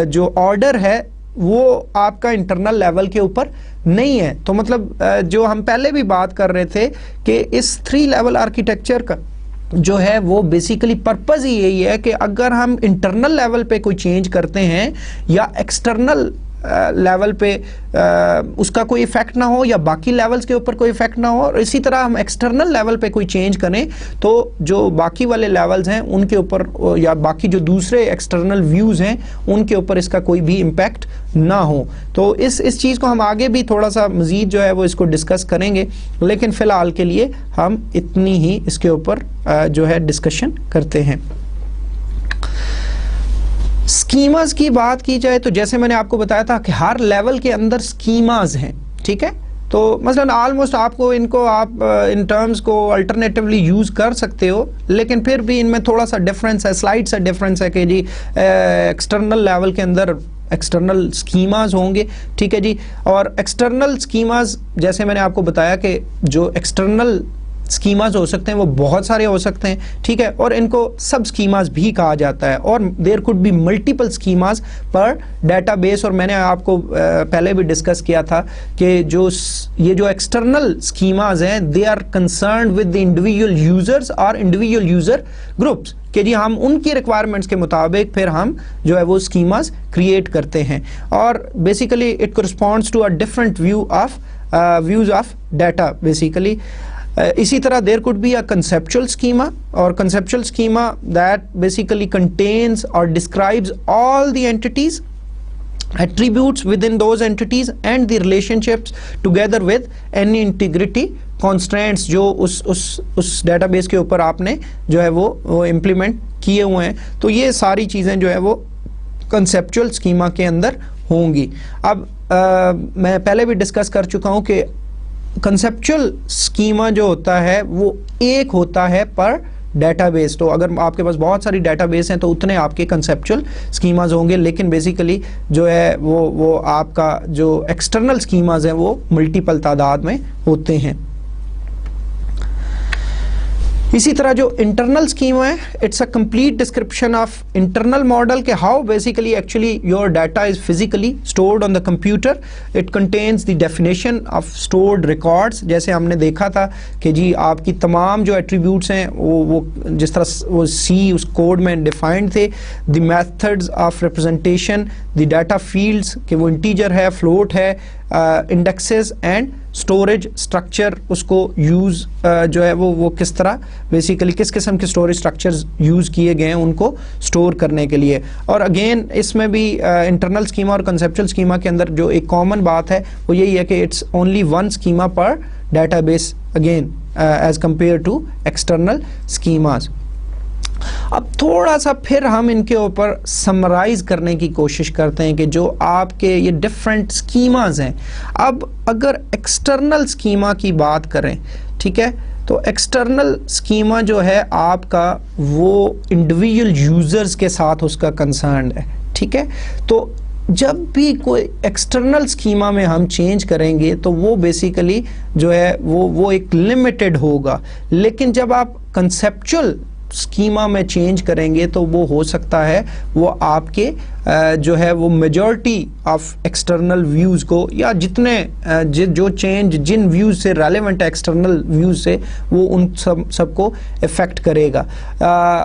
جو آرڈر ہے وہ آپ کا انٹرنل لیول کے اوپر نہیں ہے. تو مطلب جو ہم پہلے بھی بات کر رہے تھے کہ اس 3 لیول آرکیٹیکچر کا جو ہے وہ بیسیکلی پرپز ہی یہی ہے کہ اگر ہم انٹرنل لیول پہ کوئی چینج کرتے ہیں یا ایکسٹرنل لیول پہ اس کا کوئی ایفیکٹ نہ ہو یا باقی لیولز کے اوپر کوئی ایفیکٹ نہ ہو, اور اسی طرح ہم ایکسٹرنل لیول پہ کوئی چینج کریں تو جو باقی والے لیولز ہیں ان کے اوپر یا باقی جو دوسرے ایکسٹرنل ویوز ہیں ان کے اوپر اس کا کوئی بھی امپیکٹ نہ ہو. تو اس چیز کو ہم آگے بھی تھوڑا سا مزید جو ہے وہ اس کو ڈسکس کریں گے, لیکن فی الحال کے لیے ہم اتنی ہی اس کے اوپر جو ہے ڈسکشن کرتے ہیں. سکیماز کی بات کی جائے تو جیسے میں نے آپ کو بتایا تھا کہ ہر لیول کے اندر سکیماز ہیں, ٹھیک ہے. تو مثلا آلموسٹ آپ کو ان کو آپ ان ٹرمز کو الٹرنیٹیولی یوز کر سکتے ہو, لیکن پھر بھی ان میں تھوڑا سا ڈفرینس ہے, سلائٹ سا ڈفرینس ہے کہ جی ایکسٹرنل لیول کے اندر ایکسٹرنل سکیماز ہوں گے, ٹھیک ہے جی. اور ایکسٹرنل سکیماز جیسے میں نے آپ کو بتایا کہ جو ایکسٹرنل سکیماز ہو سکتے ہیں وہ بہت سارے ہو سکتے ہیں, ٹھیک ہے, اور ان کو سب سکیماز بھی کہا جاتا ہے, اور there could be multiple schemas per data base. اور میں نے آپ کو پہلے بھی ڈسکس کیا تھا کہ یہ جو ایکسٹرنل سکیماز ہیں they are concerned with the individual users اور انڈیویجول یوزر گروپس, کہ جی ہم ان کی ریکوائرمنٹس کے مطابق پھر ہم جو ہے وہ سکیماز کریٹ کرتے ہیں, اور basically it corresponds to a different views of data basically. اسی طرح there could be a conceptual schema, اور conceptual schema that basically contains اور describes all the entities, attributes within those entities and the relationships together with any integrity constraints جو اس data base کے اوپر آپ نے جو ہے وہ امپلیمنٹ کیے ہوئے ہیں. تو یہ ساری چیزیں جو ہے وہ کنسیپچل اسکیما کے اندر ہوں گی. اب میں پہلے بھی ڈسکس کر چکا ہوں کہ کنسیپچل اسکیما جو ہوتا ہے وہ ایک ہوتا ہے پر ڈیٹا بیس. تو اگر آپ کے پاس بہت ساری ڈیٹا بیس ہیں تو اتنے آپ کے کنسیپچل اسکیماز ہوں گے, لیکن بیسیکلی جو ہے وہ آپ کا جو ایکسٹرنل اسکیماز ہیں وہ ملٹیپل تعداد میں ہوتے ہیں. اسی طرح جو انٹرنل اسکیما ہے it's a complete description of internal model کہ how basically actually your data is physically stored on the computer. It contains the definition of stored records, جیسے ہم نے دیکھا تھا کہ جی آپ کی تمام جو ایٹریبیوٹس ہیں وہ جس طرح وہ سی اس کوڈ میں ڈیفائنڈ تھے. The methods of representation, the data fields کہ وہ انٹیجر ہے, فلوٹ ہے, انڈیکسز اینڈ اسٹوریج اسٹرکچر اس کو یوز جو ہے وہ کس طرح بیسیکلی کس قسم کے اسٹوریج اسٹرکچرز یوز کیے گئے ہیں ان کو اسٹور کرنے کے لیے. اور اگین اس میں بھی انٹرنل اسکیما اور کنسیپچل اسکیما کے اندر جو ایک کامن بات ہے وہ یہی ہے کہ اٹس اونلی ون اسکیما پر data base again as compared to external schemas. اب تھوڑا سا پھر ہم ان کے اوپر سمرائز کرنے کی کوشش کرتے ہیں کہ جو آپ کے یہ ڈفرینٹ اسکیماز ہیں. اب اگر ایکسٹرنل اسکیما کی بات کریں, ٹھیک ہے, تو ایکسٹرنل اسکیما جو ہے آپ کا وہ انڈیویجول یوزرز کے ساتھ اس کا کنسرنڈ ہے, ٹھیک ہے. تو جب بھی کوئی ایکسٹرنل اسکیما میں ہم چینج کریں گے تو وہ بیسیکلی جو ہے وہ ایک لمیٹڈ ہوگا, لیکن جب آپ کنسیپچل اسکیما میں چینج کریں گے تو وہ ہو سکتا ہے وہ آپ کے جو ہے وہ میجورٹی آف ایکسٹرنل ویوز کو یا جتنے جو چینج جن ویوز سے ریلیونٹ ہے ایکسٹرنل ویوز سے وہ ان سب کو افیکٹ کرے گا.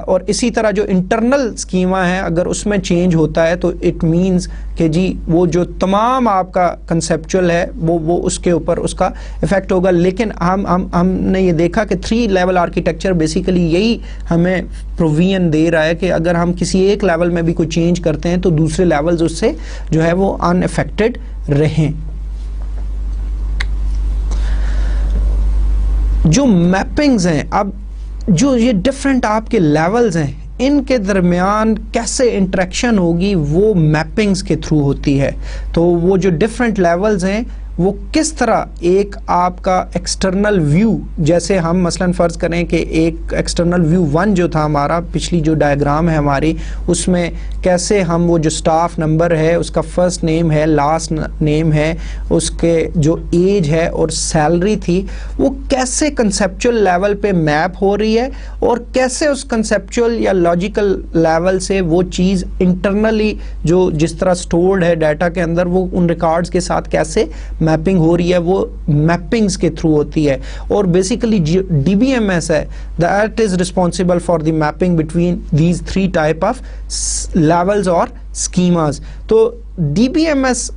اور اسی طرح جو انٹرنل اسکیما ہے اگر اس میں چینج ہوتا ہے تو اٹ مینز کہ جی وہ جو تمام آپ کا کنسیپچل ہے وہ اس کے اوپر اس کا افیکٹ ہوگا. لیکن ہم نے یہ دیکھا کہ 3 لیول آرکیٹیکچر بیسیکلی یہی ہمیں پروویژن دے رہا ہے کہ اگر ہم کسی ایک لیول میں بھی کوئی چینج کرتے ہیں تو دوسرے لیولز اس سے جو ہے وہ ان افیکٹڈ رہیں. جو میپنگز ہیں, اب جو یہ ڈفرینٹ آپ کے لیولز ہیں ان کے درمیان کیسے انٹریکشن ہوگی وہ میپنگز کے تھرو ہوتی ہے. تو وہ جو ڈفرینٹ لیولز ہیں وہ کس طرح ایک آپ کا ایکسٹرنل ویو، جیسے ہم مثلا فرض کریں کہ ایک ایکسٹرنل ویو 1 جو تھا ہمارا، پچھلی جو ڈائیگرام ہے ہماری، اس میں کیسے ہم وہ جو سٹاف نمبر ہے، اس کا فرسٹ نیم ہے، لاسٹ نیم ہے، اس کے جو ایج ہے اور سیلری تھی، وہ کیسے کنسیپچول لیول پہ میپ ہو رہی ہے، اور کیسے اس کنسیپچول یا لاجیکل لیول سے وہ چیز انٹرنلی جو جس طرح سٹورڈ ہے ڈیٹا کے اندر، وہ ان ریکارڈز کے ساتھ کیسے میپنگ ہو رہی ہے، وہ میپنگز کے تھرو ہوتی ہے. اور basically D B M S ہے that is responsible for the mapping between these 3 type of levels اور اسکیماز. تو D B M S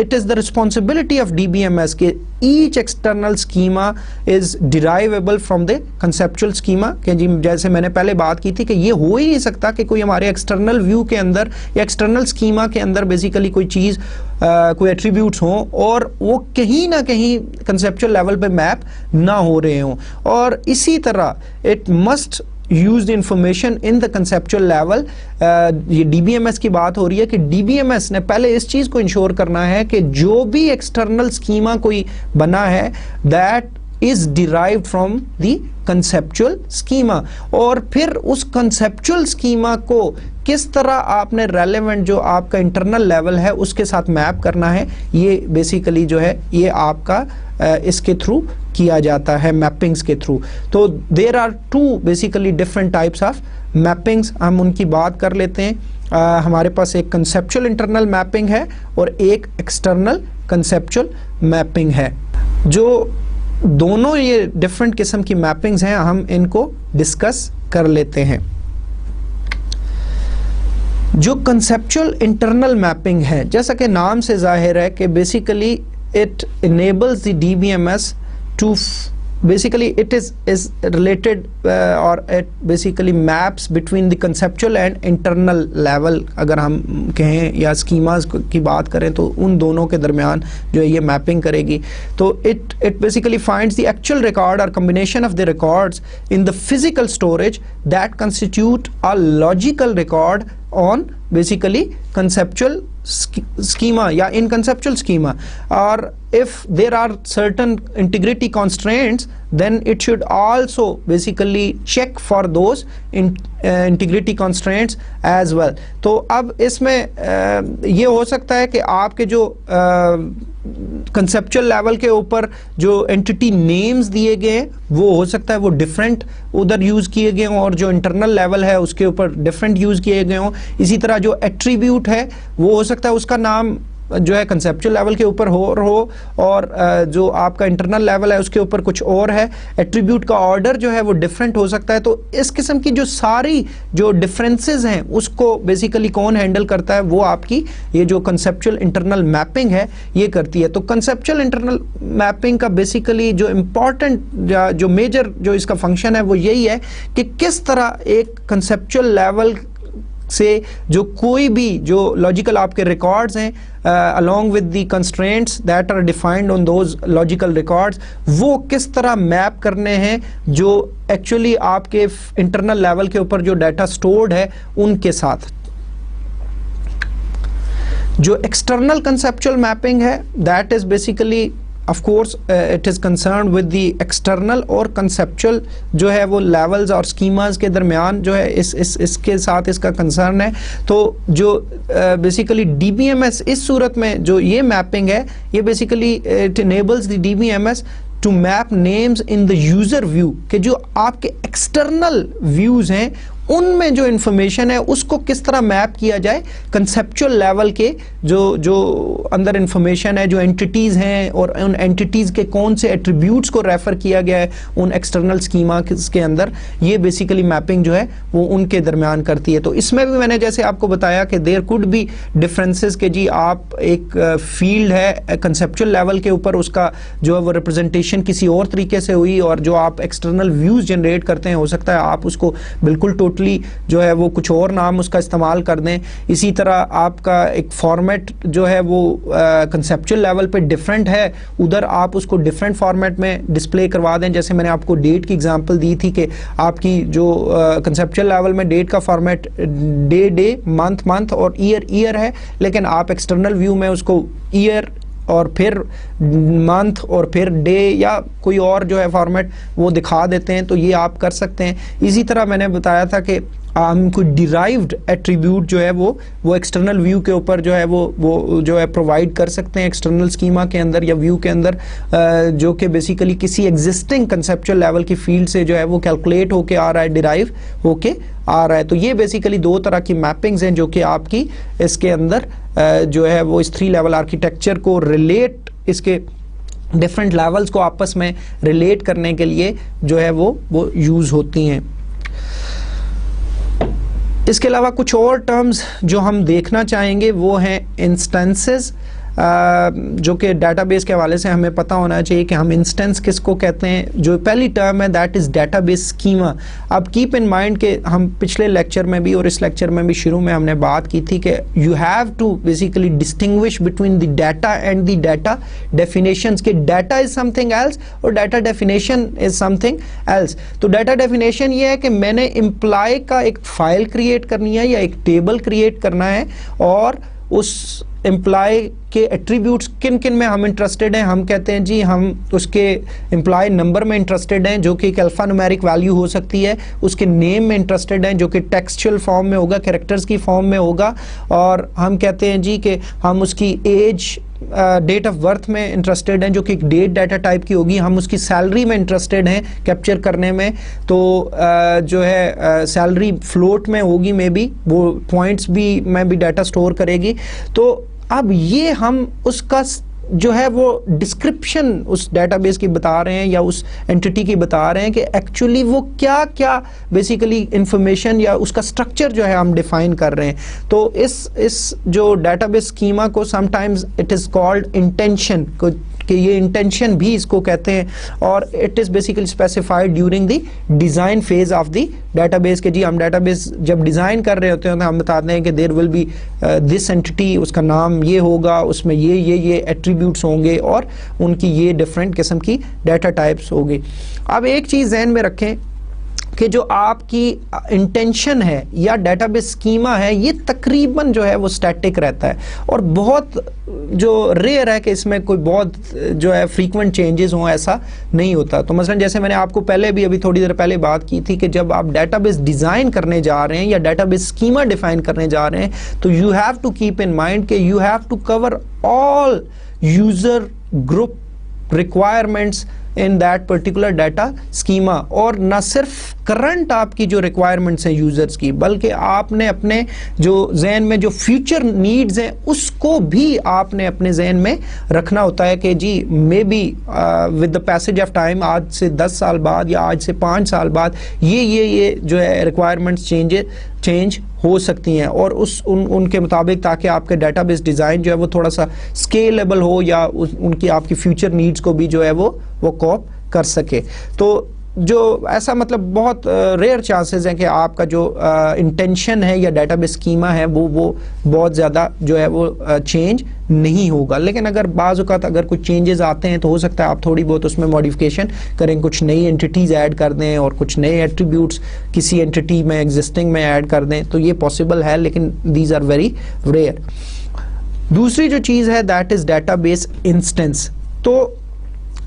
it is the responsibility of DBMS کہ each external schema is derivable from the conceptual schema. کہ جی جیسے میں نے پہلے بات کی تھی کہ یہ ہو ہی نہیں سکتا کہ کوئی ہمارے ایکسٹرنل ویو کے اندر یا ایکسٹرنل اسکیما کے اندر بیسیکلی کوئی چیز کوئی ایٹریبیوٹس ہوں اور وہ کہیں نہ کہیں کنسیپچل لیول پہ میپ نہ ہو رہے ہوں. اور اسی طرح it must use the information in the conceptual level. یہ ڈی بی ایم ایس کی بات ہو رہی ہے کہ ڈی بی ایم ایس نے پہلے اس چیز کو انشور کرنا ہے کہ جو بھی ایکسٹرنل اسکیما کوئی بنا ہے that is derived from the conceptual schema. اور پھر اس conceptual schema کو کس طرح آپ نے ریلیونٹ جو آپ کا انٹرنل لیول ہے اس کے ساتھ میپ کرنا ہے، یہ بیسیکلی جو ہے یہ آپ کا اس کے تھرو کیا جاتا ہے، میپنگز کے تھرو. تو there are 2 basically different types of mappings, ہم ان کی بات کر لیتے ہیں. ہمارے پاس ایک کنسیپچل انٹرنل میپنگ ہے اور ایک ایکسٹرنل کنسیپچل میپنگ ہے. جو دونوں یہ ڈفرنٹ قسم کی میپنگز ہیں، ہم ان کو ڈسکس کر لیتے ہیں. جو کنسیپچل انٹرنل میپنگ ہے، جیسا کہ نام سے ظاہر ہے کہ basically it enables the DBMS to basically it is related or it basically maps between the conceptual and internal level. اگر ہم کہیں یا اسکیماز کی بات کریں تو ان دونوں کے درمیان جو ہے یہ میپنگ کرے گی. تو it basically finds the actual record or combination of the records in the physical storage that constitute a logical record on basically conceptual schema یا in conceptual schema. or if there are certain integrity constraints then it should also basically check for those integrity constraints as well. تو اب اس میں یہ ہو سکتا ہے کہ آپ کے جو کنسیپچل لیول کے اوپر جو انٹیٹی نیمز دیے گئے ہیں وہ ہو سکتا ہے وہ ڈفرینٹ ادھر یوز کیے گئے ہوں، اور جو انٹرنل لیول ہے اس کے اوپر ڈفرینٹ یوز کیے گئے ہوں. اسی طرح جو ایٹریبیوٹ ہے وہ ہو سکتا ہے اس کا نام جو ہے کنسیپچل لیول کے اوپر ہو اور جو آپ کا انٹرنل لیول ہے اس کے اوپر کچھ اور ہے. ایٹریبیوٹ کا آرڈر جو ہے وہ ڈفرینٹ ہو سکتا ہے. تو اس قسم کی جو ساری جو ڈفرینسز ہیں اس کو بیسیکلی کون ہینڈل کرتا ہے، وہ آپ کی یہ جو کنسیپچل انٹرنل میپنگ ہے یہ کرتی ہے. تو کنسیپچل انٹرنل میپنگ کا بیسیکلی جو امپورٹنٹ جو میجر جو اس کا فنکشن ہے وہ یہی ہے کہ کس طرح ایک کنسیپچل لیول سے جو کوئی بھی جو لاجیکل آپ کے ریکارڈز ہیں along with the constraints that are defined on those logical records وہ کس طرح میپ کرنے ہیں جو ایکچولی آپ کے انٹرنل لیول کے اوپر جو ڈیٹا سٹورڈ ہے ان کے ساتھ. جو ایکسٹرنل کنسیپچل میپنگ ہے that is basically of course it is concerned with the external اور conceptual جو ہے وہ levels اور schemas کے درمیان جو ہے اس کے ساتھ اس کا concern ہے. تو جو basically DBMS اس صورت میں جو یہ میپنگ ہے یہ basically it enables the DBMS to map names in the user view کہ جو آپ کے external views ہیں ان میں جو انفارمیشن ہے اس کو کس طرح میپ کیا جائے کنسیپچل لیول کے جو اندر انفارمیشن ہے، جو انٹیٹیز ہیں اور ان انٹیٹیز کے کون سے ایٹریبیوٹس کو ریفر کیا گیا ہے ان ایکسٹرنل اسکیما کے اندر، یہ بیسیکلی میپنگ جو ہے وہ ان کے درمیان کرتی ہے. تو اس میں بھی میں نے جیسے آپ کو بتایا کہ دیر کوڈ بی ڈفرینسز کہ جی آپ ایک فیلڈ ہے کنسیپچل لیول کے اوپر اس کا جو ہے وہ ریپرزنٹیشن کسی اور طریقے سے ہوئی، اور جو آپ ایکسٹرنل ویوز جنریٹ کرتے ہیں ہو سکتا ہے آپ اس کو بالکل ٹوٹلی جو ہے وہ کچھ اور نام اس کا استعمال کر دیں. اسی طرح آپ کا ایک فارمیٹ جو ہے وہ کنسیپچل لیول پہ ڈفرینٹ ہے، ادھر آپ اس کو ڈفرینٹ فارمیٹ میں ڈسپلے کروا دیں. جیسے میں نے آپ کو ڈیٹ کی ایگزامپل دی تھی کہ آپ کی جو کنسیپچل لیول میں ڈیٹ کا فارمیٹ ڈے منتھ اور ایئر ہے، لیکن آپ ایکسٹرنل ویو میں اس کو ایئر اور پھر منتھ اور پھر ڈے یا کوئی اور جو ہے فارمیٹ وہ دکھا دیتے ہیں, تو یہ آپ کر سکتے ہیں. اسی طرح میں نے بتایا تھا کہ ہم کوئی ڈیرائیوڈ ایٹریبیوٹ جو ہے وہ ایکسٹرنل ویو کے اوپر جو ہے وہ جو ہے پرووائڈ کر سکتے ہیں ایکسٹرنل اسکیما کے اندر یا ویو کے اندر, جو کہ بیسیکلی کسی ایگزسٹنگ کنسیپچل لیول کی فیلڈ سے جو ہے وہ کیلکولیٹ ہو کے آ رہا ہے, ڈیرائیو ہو کے آ رہا ہے. تو یہ بیسیکلی دو طرح کی میپنگز ہیں جو کہ آپ کی اس کے اندر جو ہے وہ اس 3 لیول آرکیٹیکچر کو ریلیٹ, اس کے ڈفرینٹ لیولز کو آپس میں ریلیٹ کرنے کے لیے جو ہے وہ یوز ہوتی ہیں. اس کے علاوہ کچھ اور ٹرمز جو ہم دیکھنا چاہیں گے وہ ہیں انسٹنسز, جو کہ ڈیٹا بیس کے حوالے سے ہمیں پتہ ہونا چاہیے کہ ہم انسٹنس کس کو کہتے ہیں. جو پہلی ٹرم ہے that is data base schema. اب کیپ ان مائنڈ کہ ہم پچھلے لیکچر میں بھی اور اس لیکچر میں بھی شروع میں ہم نے بات کی تھی کہ you have to basically distinguish between the data and the data definitions, کہ data is something else اور data definition is something else. تو ڈیٹا ڈیفینیشن یہ ہے کہ میں نے امپلائی کا ایک فائل کریٹ کرنی ہے یا ایک ٹیبل کریٹ کرنا ہے, اور اس امپلائی کے ایٹریبیوٹس کن کن میں ہم انٹرسٹڈ ہیں. ہم کہتے ہیں جی ہم اس کے امپلائی نمبر میں انٹرسٹڈ ہیں جو کہ ایک الفا نومیرک ویلیو ہو سکتی ہے, اس کے نیم میں انٹرسٹڈ ہیں جو کہ ٹیکسچل فارم میں ہوگا, کریکٹرز کی فارم میں ہوگا, اور ہم کہتے ہیں جی کہ ہم اس کی ایج, ڈیٹ آف برتھ میں انٹرسٹڈ ہیں جو کہ ایک ڈیٹ ڈیٹا ٹائپ کی ہوگی, ہم اس کی سیلری میں انٹرسٹڈ ہیں کیپچر کرنے میں, تو جو ہے سیلری فلوٹ میں ہوگی, میں بھی وہ پوائنٹس بھی میں بھی ڈیٹا سٹور کرے گی. تو اب یہ ہم اس کا جو ہے وہ ڈسکرپشن اس ڈیٹا بیس کی بتا رہے ہیں یا اس اینٹیٹی کی بتا رہے ہیں کہ ایکچولی وہ کیا کیا بیسیکلی انفارمیشن یا اس کا اسٹرکچر جو ہے ہم ڈیفائن کر رہے ہیں. تو اس جو ڈیٹا بیس اسکیما کو some times it is called intention, کہ یہ انٹینشن بھی اس کو کہتے ہیں, اور it is basically specified during the design phase of the database, کہ جی ہم ڈیٹا بیس جب ڈیزائن کر رہے ہوتے ہیں تو ہم بتاتے ہیں کہ دیر ول بی دس اینٹی, اس کا نام یہ ہوگا, اس میں یہ ایٹریبیوٹس ہوں گے اور ان کی یہ ڈفرینٹ قسم کی ڈیٹا ٹائپس ہوگی. اب ایک چیز ذہن میں رکھیں کہ جو آپ کی انٹینشن ہے یا ڈیٹا بیس اسکیما ہے یہ تقریباً جو ہے وہ اسٹیٹک رہتا ہے, اور بہت جو ریئر ہے کہ اس میں کوئی بہت جو ہے فریکوینٹ چینجز ہوں, ایسا نہیں ہوتا. تو مثلا جیسے میں نے آپ کو پہلے بھی ابھی تھوڑی دیر پہلے بات کی تھی کہ جب آپ ڈیٹا بیس ڈیزائن کرنے جا رہے ہیں یا ڈیٹا بیس اسکیما ڈیفائن کرنے جا رہے ہیں تو you have to keep in mind کہ you have to cover all user group requirements in that particular data schema, اور نہ صرف کرنٹ آپ کی جو ریکوائرمنٹس ہیں یوزرز کی, بلکہ آپ نے اپنے جو ذہن میں جو فیوچر نیڈز ہیں اس کو بھی آپ نے اپنے ذہن میں رکھنا ہوتا ہے کہ جی may be with the passage of time, آج سے 10 سال بعد یا آج سے 5 سال بعد یہ جو ہے ریکوائرمنٹس چینج ہو سکتی ہیں, اور ان کے مطابق تاکہ آپ کے ڈیٹا بیس ڈیزائن جو ہے وہ تھوڑا سا اسکیلیبل ہو یا ان کی آپ کی فیوچر نیڈز کو بھی جو ہے وہ کوپ کر سکے. تو جو ایسا مطلب بہت ریئر چانسز ہیں کہ آپ کا جو انٹینشن ہے یا ڈیٹا بیس اسکیما ہے وہ بہت زیادہ جو ہے وہ چینج نہیں ہوگا, لیکن اگر بعض اوقات اگر کچھ چینجز آتے ہیں تو ہو سکتا ہے آپ تھوڑی بہت اس میں ماڈیفکیشن کریں, کچھ نئی اینٹیٹیز ایڈ کر دیں اور کچھ نئے ایٹریبیوٹس کسی اینٹیٹی میں ایگزسٹنگ میں ایڈ کر دیں, تو یہ پاسبل ہے, لیکن دیز آر ویری ریئر. دوسری جو چیز ہے that is data base instance. تو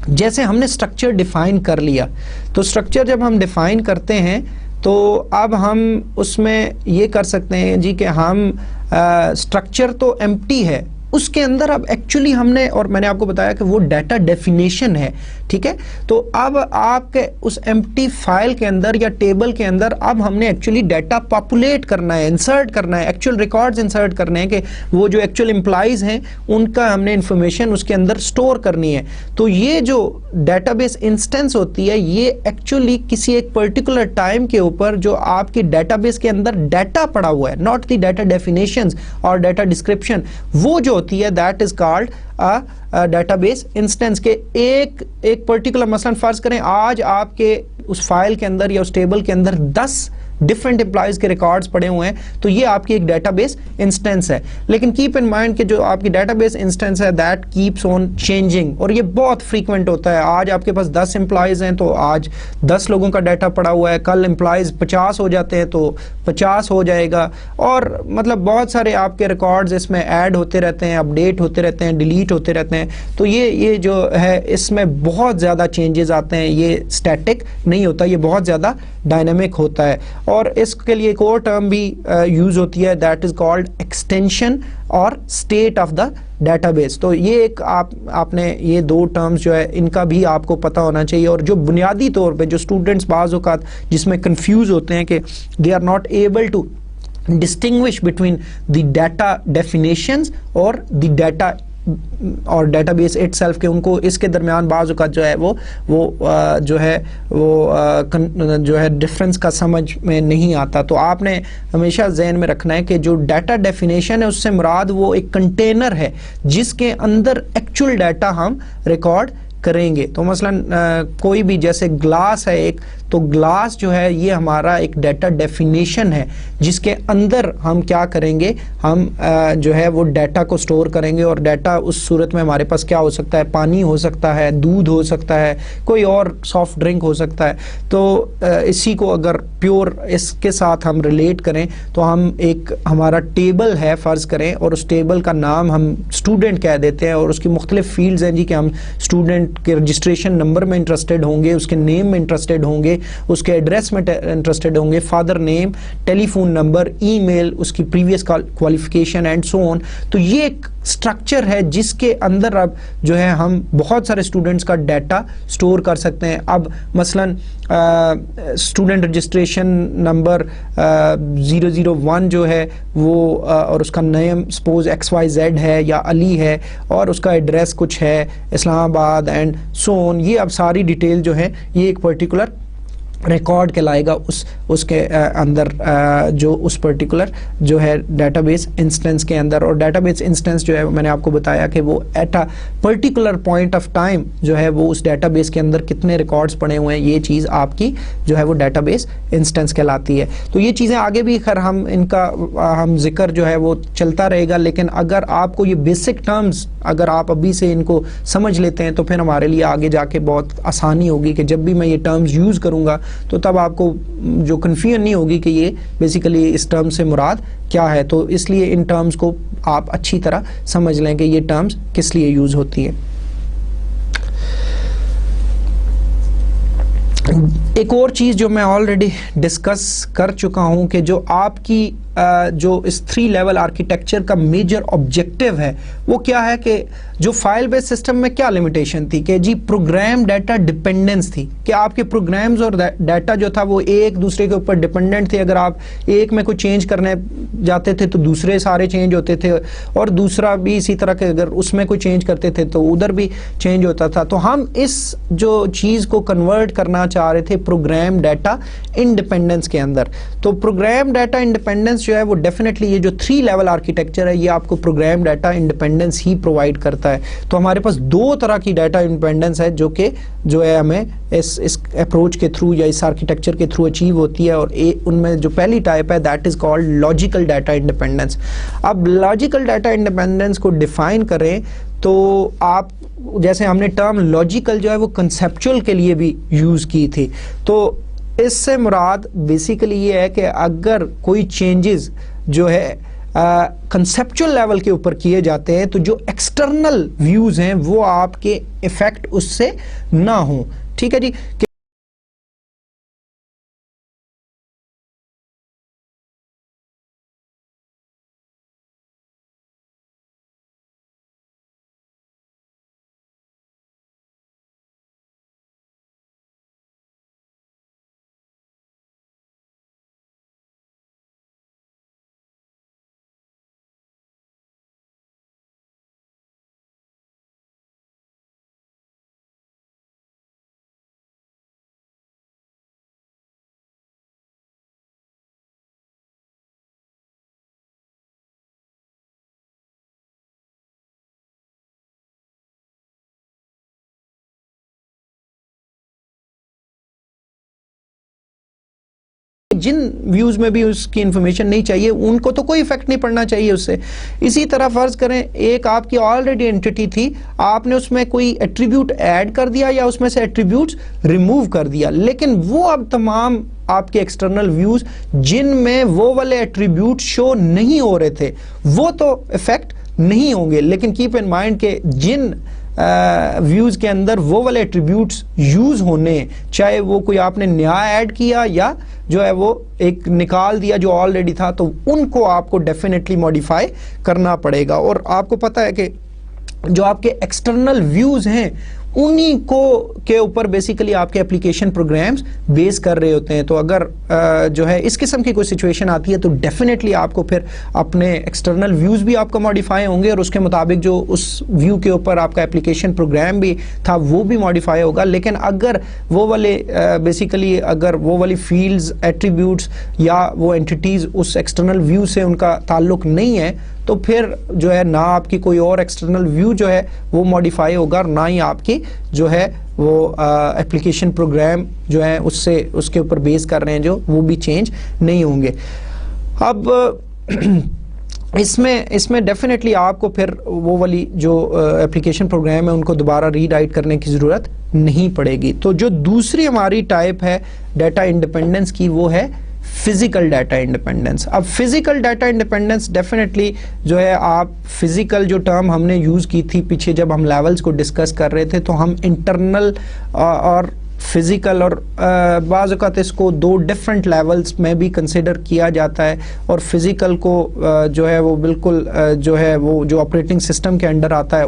جیسے ہم نے اسٹرکچر ڈیفائن کر لیا, تو اسٹرکچر جب ہم ڈیفائن کرتے ہیں تو اب ہم اس میں یہ کر سکتے ہیں جی کہ ہم اسٹرکچر تو ایمپٹی ہے, اس کے اندر اب ایکچولی ہم نے, اور میں نے آپ کو بتایا کہ وہ ڈیٹا ڈیفینیشن ہے, ٹھیک ہے. تو اب آپ کے اس ایمپٹی فائل کے اندر یا ٹیبل کے اندر اب ہم نے ایکچولی ڈیٹا پاپولیٹ کرنا ہے, انسرٹ کرنا ہے, ایکچوئل ریکارڈز انسرٹ کرنے ہیں کہ وہ جو ایکچوئل امپلائیز ہیں ان کا ہم نے انفارمیشن اس کے اندر سٹور کرنی ہے. تو یہ جو ڈیٹا بیس انسٹنس ہوتی ہے یہ ایکچولی کسی ایک پرٹیکولر ٹائم کے اوپر جو آپ کی ڈیٹا بیس کے اندر ڈیٹا پڑا ہوا ہے, ناٹ دی ڈیٹا ڈیفینیشنز اور ڈیٹا ڈسکرپشن, وہ جو ہوتی ہے that is called data base instance. کے ایک پرٹیکولر مثلا فرض کریں آج آپ کے اس فائل کے اندر یا اس ٹیبل کے اندر 10 ڈفرینٹ امپلائیز کے ریکارڈز پڑے ہوئے ہیں, تو یہ آپ کی ایک ڈیٹا بیس انسٹنس ہے. لیکن کیپ ان مائنڈ کہ جو آپ کی ڈیٹا بیس انسٹنس ہے دیٹ کیپس آن چینجنگ, اور یہ بہت فریکوینٹ ہوتا ہے. آج آپ کے پاس 10 امپلائیز ہیں تو آج 10 لوگوں کا ڈیٹا پڑا ہوا ہے, کل امپلائیز 50 ہو جاتے ہیں تو 50 ہو جائے گا, اور مطلب بہت سارے آپ کے ریکارڈز اس میں ایڈ ہوتے رہتے ہیں, اپڈیٹ ہوتے رہتے ہیں, ڈیلیٹ ہوتے رہتے ہیں. تو یہ جو ہے اس میں بہت زیادہ چینجز آتے ہیں, یہ اسٹیٹک نہیں ہوتا, یہ بہت زیادہ ڈائنامک ہوتا ہے. اور اس کے لیے ایک اور ٹرم بھی یوز ہوتی ہے دیٹ از کالڈ ایکسٹینشن اور state of the data base. تو یہ ایک آپ نے یہ دو ٹرمز جو ہے ان کا بھی آپ کو پتہ ہونا چاہیے. اور جو بنیادی طور پہ جو اسٹوڈنٹس بعض اوقات جس میں کنفیوز ہوتے ہیں کہ they are not able to distinguish between the data definitions اور the data اور ڈیٹا بیس اٹ سیلف کے, ان کو اس کے درمیان بعض اوقات جو ہے وہ جو ہے ڈفرینس کا سمجھ میں نہیں آتا. تو آپ نے ہمیشہ ذہن میں رکھنا ہے کہ جو ڈیٹا ڈیفینیشن ہے اس سے مراد وہ ایک کنٹینر ہے جس کے اندر ایکچوئل ڈیٹا ہم ریکارڈ کریں گے. تو مثلا کوئی بھی جیسے گلاس ہے ایک, تو گلاس جو ہے یہ ہمارا ایک ڈیٹا ڈیفینیشن ہے جس کے اندر ہم کیا کریں گے, ہم جو ہے وہ ڈیٹا کو سٹور کریں گے. اور ڈیٹا اس صورت میں ہمارے پاس کیا ہو سکتا ہے, پانی ہو سکتا ہے, دودھ ہو سکتا ہے, کوئی اور سافٹ ڈرنک ہو سکتا ہے. تو اسی کو اگر پیور اس کے ساتھ ہم ریلیٹ کریں تو ہم ایک ہمارا ٹیبل ہے فرض کریں, اور اس ٹیبل کا نام ہم اسٹوڈنٹ کہہ دیتے ہیں, اور اس کی مختلف فیلڈز ہیں جی کہ ہم اسٹوڈنٹ کے رجسٹریشن نمبر میں انٹرسٹڈ ہوں گے, اس کے نیم میں انٹرسٹڈ ہوں گے, اس کے ایڈریس میں انٹرسٹڈ ہوں گے, فادر نیم, ٹیلی فون نمبر, ای میل, اس کی previous qualification and so on. تو یہ ایک اسٹرکچر ہے جس کے اندر اب جو ہے ہم بہت سارے اسٹوڈنٹس کا ڈیٹا سٹور کر سکتے ہیں. اب مثلا اسٹوڈنٹ رجسٹریشن نمبر 001 جو ہے وہ اور اس کا نیم سپوز XYZ ہے یا علی ہے, اور اس کا ایڈریس کچھ ہے اسلام آباد اینڈ سو آن. یہ اب ساری ڈیٹیل جو ہے یہ ایک پرٹیکولر ریکارڈ کہلائے گا اس کے اندر, جو اس پرٹیکولر جو ہے ڈیٹا بیس انسٹنس کے اندر. اور ڈیٹا بیس انسٹنس جو ہے میں نے آپ کو بتایا کہ وہ at a particular point of time جو ہے وہ اس ڈیٹا بیس کے اندر کتنے ریکارڈز پڑے ہوئے ہیں, یہ چیز آپ کی جو ہے وہ ڈیٹا بیس انسٹنس کہلاتی ہے. تو یہ چیزیں آگے بھی خیر ہم ان کا ہم ذکر جو ہے وہ چلتا رہے گا, لیکن اگر آپ کو یہ بیسک ٹرمز اگر آپ ابھی سے ان کو سمجھ لیتے ہیں تو پھر ہمارے لیے آگے جا کے بہت آسانی ہوگی کہ جب بھی میں یہ ٹرمز یوز کروں گا تو تب آپ کو جو کنفیوژن نہیں ہوگی کہ یہ بیسیکلی اس ٹرم سے مراد کیا ہے. تو اس لیے ان ٹرمز کو آپ اچھی طرح سمجھ لیں کہ یہ ٹرمز کس لیے یوز ہوتی ہیں. ایک اور چیز جو میں آلریڈی ڈسکس کر چکا ہوں کہ جو آپ کی جو اس 3 لیول آرکیٹیکچر کا میجر آبجیکٹو ہے وہ کیا ہے کہ جو فائل بیس سسٹم میں کیا لمیٹیشن تھی کہ جی پروگرام ڈیٹا ڈپینڈنس تھی, کہ آپ کے پروگرامز اور ڈیٹا جو تھا وہ ایک دوسرے کے اوپر ڈپینڈنٹ تھے. اگر آپ ایک میں کوئی چینج کرنے جاتے تھے تو دوسرے سارے چینج ہوتے تھے, اور دوسرا بھی اسی طرح کہ اگر اس میں کوئی چینج کرتے تھے تو ادھر بھی چینج ہوتا تھا. تو ہم اس جو چیز کو کنورٹ کرنا چاہ رہے تھے پروگرام ڈیٹا انڈیپینڈنس کے اندر. تو پروگرام ڈیٹا انڈیپینڈنس جو ہے وہ ڈیفینیٹلی یہ جو 3 لیول آرکیٹیکچر ہے یہ آپ کو پروگرام ڈیٹا انڈیپینڈنس ہی پرووائڈ کرتا ہے. تو ہمارے پاس 2 طرح کی ڈیٹا انڈیپینڈنس ہے جو ہے ہمیں اس اپروچ کے تھرو یا اس آرکیٹیکچر کے تھرو اچیو ہوتی ہے, اور ان میں جو پہلی ٹائپ ہے that is called logical data independence. اب لاجیکل ڈیٹا انڈیپینڈنس کو ڈیفائن کریں تو آپ جیسے ہم نے ٹرم لاجیکل جو ہے وہ کنسیپچول کے لیے بھی یوز کی تھی. تو اس سے مراد بیسیکلی یہ ہے کہ اگر کوئی چینجز جو ہے کنسیپچول لیول کے اوپر کیے جاتے ہیں تو جو ایکسٹرنل ویوز ہیں وہ آپ کے افیکٹ اس سے نہ ہوں. ٹھیک ہے جی. جن ویوز میں بھی اس کی انفارمیشن نہیں چاہیے ان کو تو کوئی افیکٹ نہیں پڑنا چاہیے اس سے. اسی طرح فرض کریں ایک آپ کی آلریڈی انٹیٹی تھی, آپ نے اس میں کوئی ایٹریبیوٹ ایڈ کر دیا یا اس میں سے ایٹریبیوٹس ریموو کر دیا, لیکن وہ اب تمام آپ کے ایکسٹرنل ویوز جن میں وہ والے ایٹریبیوٹ شو نہیں ہو رہے تھے وہ تو افیکٹ نہیں ہوں گے, لیکن کیپ ان مائنڈ کہ جن ویوز کے اندر وہ والے ایٹریبیوٹس یوز ہونے, چاہے وہ کوئی آپ نے نیا ایڈ کیا یا جو ہے وہ ایک نکال دیا جو آلریڈی تھا, تو ان کو آپ کو ڈیفینیٹلی ماڈیفائی کرنا پڑے گا. اور آپ کو پتہ ہے کہ جو آپ کے ایکسٹرنل ویوز ہیں انہی کو کے اوپر بیسیکلی آپ کے اپلیکیشن پروگرامز بیس کر رہے ہوتے ہیں. تو اگر جو ہے اس قسم کی کوئی سچویشن آتی ہے تو ڈیفینیٹلی آپ کو پھر اپنے ایکسٹرنل ویوز بھی آپ کا ماڈیفائی ہوں گے اور اس کے مطابق جو اس ویو کے اوپر آپ کا اپلیکیشن پروگرام بھی تھا وہ بھی ماڈیفائی ہوگا. لیکن اگر وہ والے بیسیکلی اگر وہ والی فیلڈز, ایٹریبیوٹس یا وہ انٹیٹیز اس ایکسٹرنل ویو سے ان کا تعلق نہیں ہے تو پھر جو ہے نہ آپ کی کوئی اور ایکسٹرنل ویو جو ہے وہ ماڈیفائی ہوگا اور نہ ہی آپ کی جو ہے وہ اپلیکیشن پروگرام جو ہے اس کے اوپر بیس کر رہے ہیں جو وہ بھی چینج نہیں ہوں گے. اب اس میں ڈیفینیٹلی آپ کو پھر وہ والی جو اپلیکیشن پروگرام ہے ان کو دوبارہ ری رائٹ کرنے کی ضرورت نہیں پڑے گی. تو جو دوسری ہماری ٹائپ ہے ڈیٹا انڈیپینڈنس کی وہ ہے فزیکل ڈیٹا انڈیپینڈنس. اب فزیکل ڈیٹا انڈیپینڈنس ڈیفینیٹلی جو ہے آپ فزیکل جو ٹرم ہم نے یوز کی تھی پیچھے جب ہم لیولز کو ڈسکس کر رہے تھے تو ہم انٹرنل اور فزیکل اور بعض اوقات اس کو دو ڈفرینٹ لیولز میں بھی کنسیڈر کیا جاتا ہے اور فزیکل کو جو ہے وہ بالکل جو ہے وہ جو آپریٹنگ سسٹم کے انڈر آتا ہے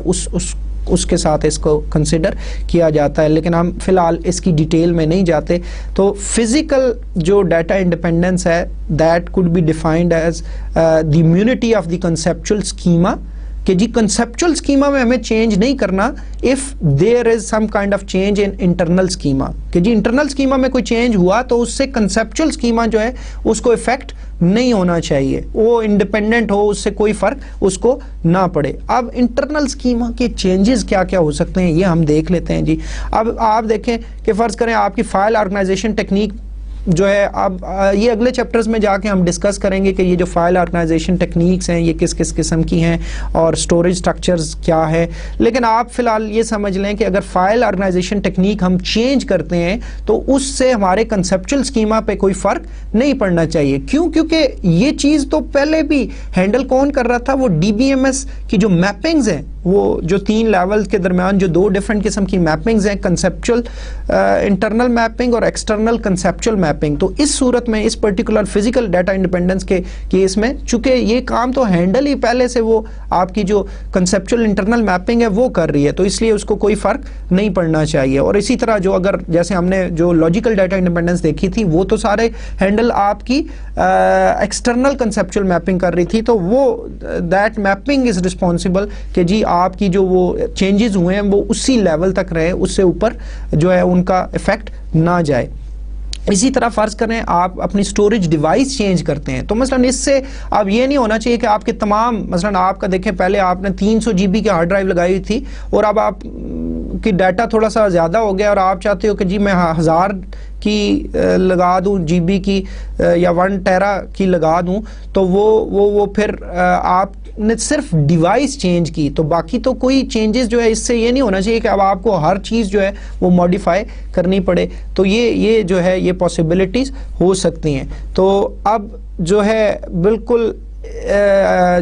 اس کے ساتھ اس کو کنسیڈر کیا جاتا ہے, لیکن ہم فی الحال اس کی ڈیٹیل میں نہیں جاتے. تو فزیکل جو ڈیٹا انڈیپینڈنس ہے that could be defined as the immunity of the conceptual schema, کہ جی کنسیپچل اسکیما میں ہمیں چینج نہیں کرنا if there is some kind of change in internal schema, کہ جی انٹرنل اسکیما میں کوئی چینج ہوا تو اس سے کنسیپچل اسکیما جو ہے اس کو افیکٹ نہیں ہونا چاہیے, وہ انڈیپینڈنٹ ہو, اس سے کوئی فرق اس کو نہ پڑے. اب انٹرنل اسکیما کے چینجز کیا کیا ہو سکتے ہیں یہ ہم دیکھ لیتے ہیں جی. اب آپ دیکھیں کہ فرض کریں آپ کی فائل آرگنائزیشن ٹیکنیک جو ہے, اب یہ اگلے چیپٹرز میں جا کے ہم ڈسکس کریں گے کہ یہ جو فائل آرگنائزیشن ٹیکنیکس ہیں یہ کس کس قسم کی ہیں اور سٹوریج سٹرکچرز کیا ہے. لیکن آپ فی الحال یہ سمجھ لیں کہ اگر فائل آرگنائزیشن ٹیکنیک ہم چینج کرتے ہیں تو اس سے ہمارے کنسیپچل اسکیما پہ کوئی فرق نہیں پڑنا چاہیے. کیوں؟ کیونکہ یہ چیز تو پہلے بھی ہینڈل کون کر رہا تھا, وہ ڈی بی ایم ایس کی جو میپنگز ہیں, وہ جو 3 لیول کے درمیان جو 2 ڈفرینٹ قسم کی میپنگز ہیں, کنسیپچل انٹرنل میپنگ اور ایکسٹرنل کنسیپچل میپنگ. تو اس صورت میں اس پرٹیکولر فزیکل ڈیٹا انڈیپینڈنس کے کیس میں چونکہ یہ کام تو ہینڈل ہی پہلے سے وہ آپ کی جو کنسیپچل انٹرنل میپنگ ہے وہ کر رہی ہے, تو اس لیے اس کو کوئی فرق نہیں پڑنا چاہیے. اور اسی طرح جو اگر جیسے ہم نے جو لاجیکل ڈیٹا انڈیپینڈنس دیکھی تھی وہ تو سارے ہینڈل آپ کی ایکسٹرنل کنسیپچل میپنگ کر رہی تھی, تو وہ دیٹ میپنگ از رسپانسبل کہ جی آپ کی جو وہ چینجز ہوئے ہیں وہ اسی لیول تک رہے, اس سے اوپر جو ہے ان کا افیکٹ نہ جائے. اسی طرح فرض کریں آپ اپنی سٹوریج ڈیوائس چینج کرتے ہیں تو مثلا اس سے اب یہ نہیں ہونا چاہیے کہ آپ کے تمام مثلا آپ کا دیکھیں پہلے آپ نے 300 GB کی ہارڈ ڈرائیو لگائی ہوئی تھی اور اب آپ کی ڈیٹا تھوڑا سا زیادہ ہو گیا اور آپ چاہتے ہو کہ جی میں 1000 کی لگا دوں جی بی کی یا 1 ٹیرا کی لگا دوں, تو وہ پھر آپ نے صرف ڈیوائس چینج کی, تو باقی تو کوئی چینجز جو ہے اس سے یہ نہیں ہونا چاہیے کہ اب آپ کو ہر چیز جو ہے وہ ماڈیفائی کرنی پڑے. تو یہ جو ہے یہ پاسبلٹیز ہو سکتی ہیں. تو اب جو ہے بالکل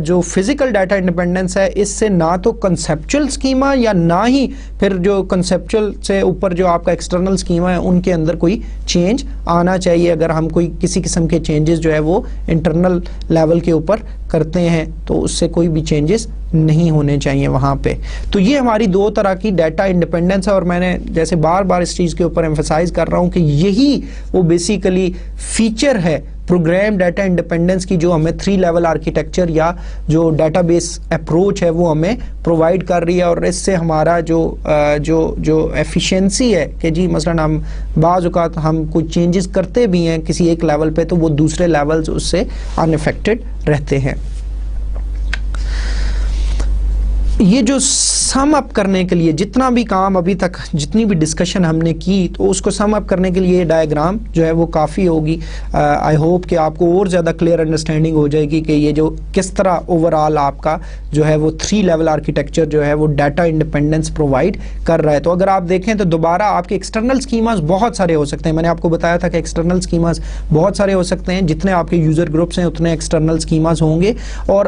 جو فزیکل ڈیٹا انڈیپینڈنس ہے اس سے نہ تو کنسیپچل اسکیما یا نہ ہی پھر جو کنسیپچل سے اوپر جو آپ کا ایکسٹرنل اسکیما ہے ان کے اندر کوئی چینج آنا چاہیے. اگر ہم کوئی کسی قسم کے چینجز جو ہے وہ انٹرنل لیول کے اوپر کرتے ہیں تو اس سے کوئی بھی چینجز نہیں ہونے چاہیے وہاں پہ. تو یہ ہماری 2 طرح کی ڈیٹا انڈیپینڈنس ہے اور میں نے جیسے بار بار اس چیز کے اوپر ایمفسائز کر رہا ہوں کہ یہی وہ بیسیکلی فیچر ہے پروگرام ڈیٹا انڈیپینڈنس کی جو ہمیں 3 لیول آرکیٹیکچر یا جو ڈیٹا بیس اپروچ ہے وہ ہمیں پرووائڈ کر رہی ہے. اور اس سے ہمارا جو ایفیشنسی ہے کہ جی مثلا ہم بعض اوقات ہم کوئی چینجز کرتے بھی ہیں کسی ایک لیول پہ تو وہ دوسرے لیولز اس سے ان افیکٹڈ رہتے ہیں. یہ جو سم اپ کرنے کے لیے جتنا بھی کام ابھی تک جتنی بھی ڈسکشن ہم نے کی تو اس کو سم اپ کرنے کے لیے یہ ڈائیگرام جو ہے وہ کافی ہوگی. آئی ہوپ کہ آپ کو اور زیادہ کلیئر انڈرسٹینڈنگ ہو جائے گی کہ یہ جو کس طرح اوور آل آپ کا جو ہے وہ 3 لیول آرکیٹیکچر جو ہے وہ ڈیٹا انڈیپینڈنس پرووائڈ کر رہا ہے. تو اگر آپ دیکھیں تو دوبارہ آپ کے ایکسٹرنل اسکیماز بہت سارے ہو سکتے ہیں. میں نے آپ کو بتایا تھا کہ ایکسٹرنل اسکیماز بہت سارے ہو سکتے ہیں. جتنے آپ کے یوزر گروپس ہیں اتنے ایکسٹرنل اسکیماز ہوں گے, اور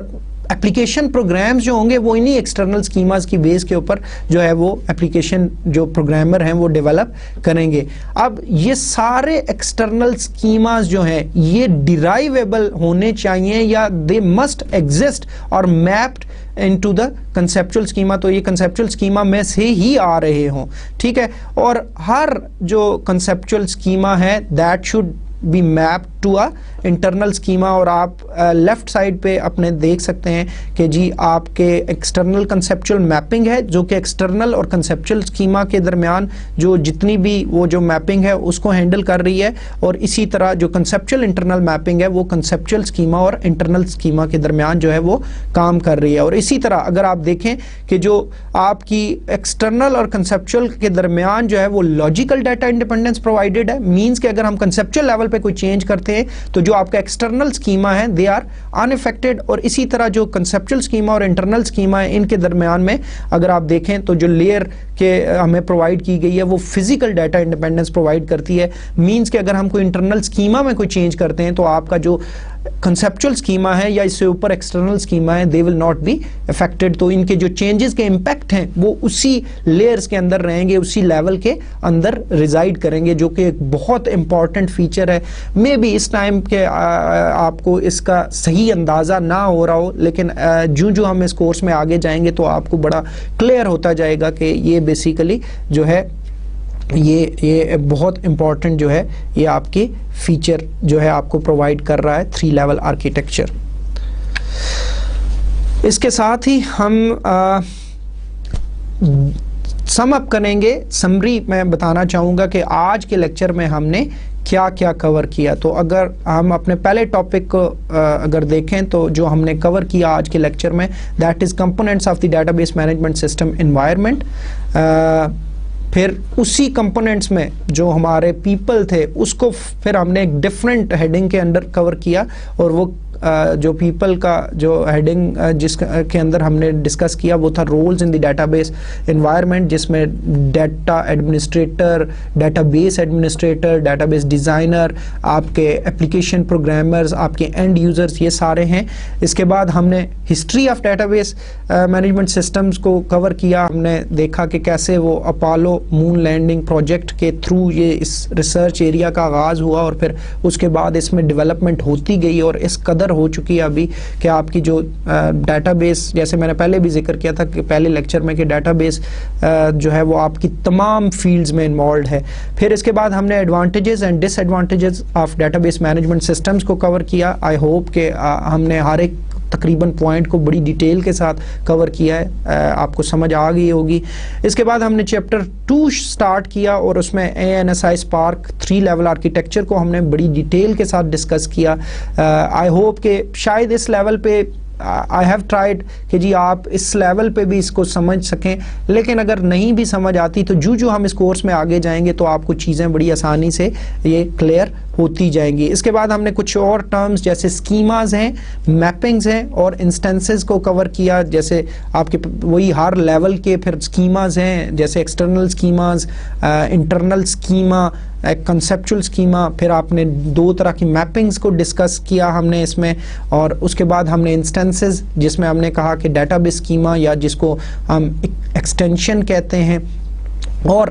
اپلیکیشن پروگرامز جو ہوں گے وہ انہی ایکسٹرنل اسکیماز کی بیس کے اوپر جو ہے وہ اپلیکیشن جو پروگرامر ہیں وہ ڈیولپ کریں گے. اب یہ سارے ایکسٹرنل اسکیماز جو ہیں یہ ڈیرائیویبل ہونے چاہیے یا دے مسٹ ایگزسٹ اور mapped into the conceptual schema. تو یہ conceptual schema میں سے ہی آ رہے ہوں, ٹھیک ہے. اور ہر جو conceptual schema ہے that should be mapped to a internal schema. اور آپ لیفٹ سائڈ پہ اپنے دیکھ سکتے ہیں کہ جی آپ کے ایکسٹرنل کنسیپچل میپنگ ہے جو کہ ایکسٹرنل اور کنسیپچل اسکیما کے درمیان جو جتنی بھی وہ جو میپنگ ہے اس کو ہینڈل کر رہی ہے, اور اسی طرح جو کنسیپچل انٹرنل میپنگ ہے وہ کنسیپچل اسکیما اور انٹرنل اسکیما کے درمیان جو ہے وہ کام کر رہی ہے. اور اسی طرح اگر آپ دیکھیں کہ جو آپ کی ایکسٹرنل اور کنسیپچل کے درمیان جو ہے وہ لاجیکل ڈیٹا انڈیپینڈنس پرووائڈیڈ ہے, مینس کہ اگر ہم کنسیپچل لیول پہ کوئی چینج کرتے ہیں تو جو آپ کا ایکسٹرنل اسکیما ہے دے آر ان افیکٹڈ. اور اسی طرح جو کنسیپچل اسکیما اور انٹرنل اسکیما ہے ان کے درمیان میں اگر آپ دیکھیں تو جو لیئر کے ہمیں پرووائڈ کی گئی ہے وہ فزیکل ڈیٹا انڈیپینڈنس پرووائڈ کرتی ہے. مینس کہ اگر ہم کوئی انٹرنل اسکیما میں کوئی چینج کرتے ہیں تو آپ کا جو کنسیپچل اسکیما ہے یا اس سے اوپر ایکسٹرنل اسکیما ہے دے ول ناٹ بی افیکٹڈ. تو ان کے جو چینجز کے امپیکٹ ہیں وہ اسی لیئرز کے اندر رہیں گے, اسی لیول کے اندر ریزائڈ کریں گے, جو کہ ایک بہت امپورٹنٹ فیچر ہے. مے بی اس ٹائم کے آپ کو اس کا صحیح اندازہ نہ ہو رہا ہو, لیکن جو ہم اس کورس میں آگے جائیں گے تو آپ کو بڑا کلیئر ہوتا جائے گا کہ یہ بیسیکلی جو ہے یہ بہت امپورٹنٹ جو ہے یہ آپ کی فیچر جو ہے آپ کو پرووائڈ کر رہا ہے 3 لیول آرکیٹیکچر. اس کے ساتھ ہی ہم سم اپ کریں گے. سمری میں بتانا چاہوں گا کہ آج کے لیکچر میں ہم نے کیا کیا کور کیا. تو اگر ہم اپنے پہلے ٹاپک کو اگر دیکھیں تو جو ہم نے کور کیا آج کے لیکچر میں that is components of the database management system environment. پھر اسی کمپوننٹس میں جو ہمارے پیپل تھے اس کو پھر ہم نے ایک ڈفرینٹ ہیڈنگ کے اندر کور کیا, اور وہ جو پیپل کا جو ہیڈنگ جس کے اندر ہم نے ڈسکس کیا وہ تھا roles in the database environment, جس میں data administrator, database administrator, database designer, آپ کے اپلیکیشن پروگرامرز, آپ کے اینڈ یوزرز, یہ سارے ہیں. اس کے بعد ہم نے history of database management systems کو کور کیا. ہم نے دیکھا کہ کیسے وہ اپولو مون لینڈنگ پروجیکٹ کے تھرو یہ اس ریسرچ ایریا کا آغاز ہوا, اور پھر اس کے بعد اس میں ڈیولپمنٹ ہوتی گئی, اور اس قدر ہو چکی ہے ابھی کہ آپ کی جو ڈیٹا بیس, جیسے میں نے پہلے بھی ذکر کیا تھا کہ پہلے لیکچر میں کہ ڈیٹا بیس جو ہے وہ آپ کی تمام فیلڈز میں انوالوڈ ہے. پھر اس کے بعد ہم نے advantages and disadvantages of database management systems کو کور کیا. آئی ہوپ کہ ہم نے ہر ایک تقریباً پوائنٹ کو بڑی ڈیٹیل کے ساتھ کور کیا ہے, آپ کو سمجھ آ گئی ہوگی. اس کے بعد ہم نے چیپٹر 2 سٹارٹ کیا, اور اس میں ANSI اسپارک 3 لیول آرکیٹیکچر کو ہم نے بڑی ڈیٹیل کے ساتھ ڈسکس کیا. آئی ہوپ کہ شاید اس لیول پہ آئی ہیو ٹرائیڈ کہ جی آپ اس لیول پہ بھی اس کو سمجھ سکیں, لیکن اگر نہیں بھی سمجھ آتی تو جو ہم اس کورس میں آگے جائیں گے تو آپ کو چیزیں بڑی آسانی سے یہ کلیئر ہوتی جائیں گی. اس کے بعد ہم نے کچھ اور ٹرمز جیسے اسکیماز ہیں, میپنگز ہیں اور انسٹنسز کو کور کیا. جیسے آپ کے وہی ہر لیول کے پھر اسکیماز ہیں, جیسے external schemas, internal schema, conceptual schema. پھر آپ نے 2 طرح کی میپنگز کو ڈسکس کیا ہم نے اس میں, اور اس کے بعد ہم نے انسٹنسز جس میں ہم نے کہا کہ ڈیٹا بیس اسکیما یا جس کو ہم ایکسٹینشن کہتے ہیں, اور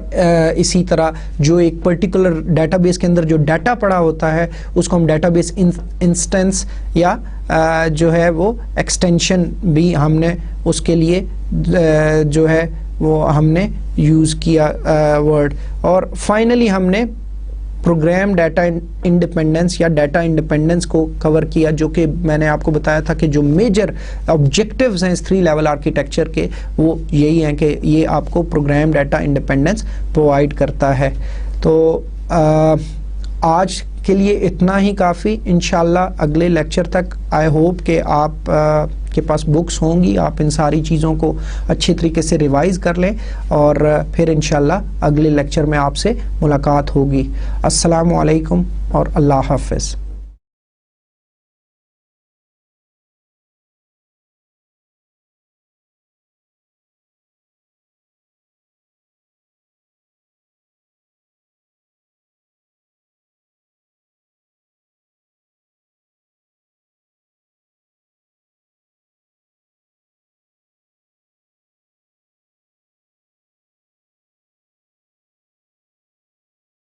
اسی طرح جو ایک پرٹیکولر ڈیٹا بیس کے اندر جو ڈیٹا پڑا ہوتا ہے اس کو ہم ڈیٹا بیس انسٹنس یا جو ہے وہ ایکسٹینشن بھی ہم نے اس کے لیے جو ہے وہ ہم نے یوز کیا ورڈ. اور فائنلی ہم نے پروگرام ڈیٹا انڈیپینڈنس یا ڈیٹا انڈیپینڈنس کو کور کیا, جو کہ میں نے آپ کو بتایا تھا کہ جو میجر آبجیکٹیوز ہیں اس 3 لیول آرکیٹیکچر کے وہ یہی ہیں کہ یہ آپ کو پروگرام ڈیٹا انڈیپینڈنس پرووائڈ کرتا ہے. تو آج کے لیے اتنا ہی کافی. انشاءاللہ اگلے لیکچر تک آئی ہوپ کہ آپ کے پاس بکس ہوں گی, آپ ان ساری چیزوں کو اچھی طریقے سے ریوائز کر لیں, اور پھر انشاءاللہ اگلے لیکچر میں آپ سے ملاقات ہوگی. السلام علیکم اور اللہ حافظ.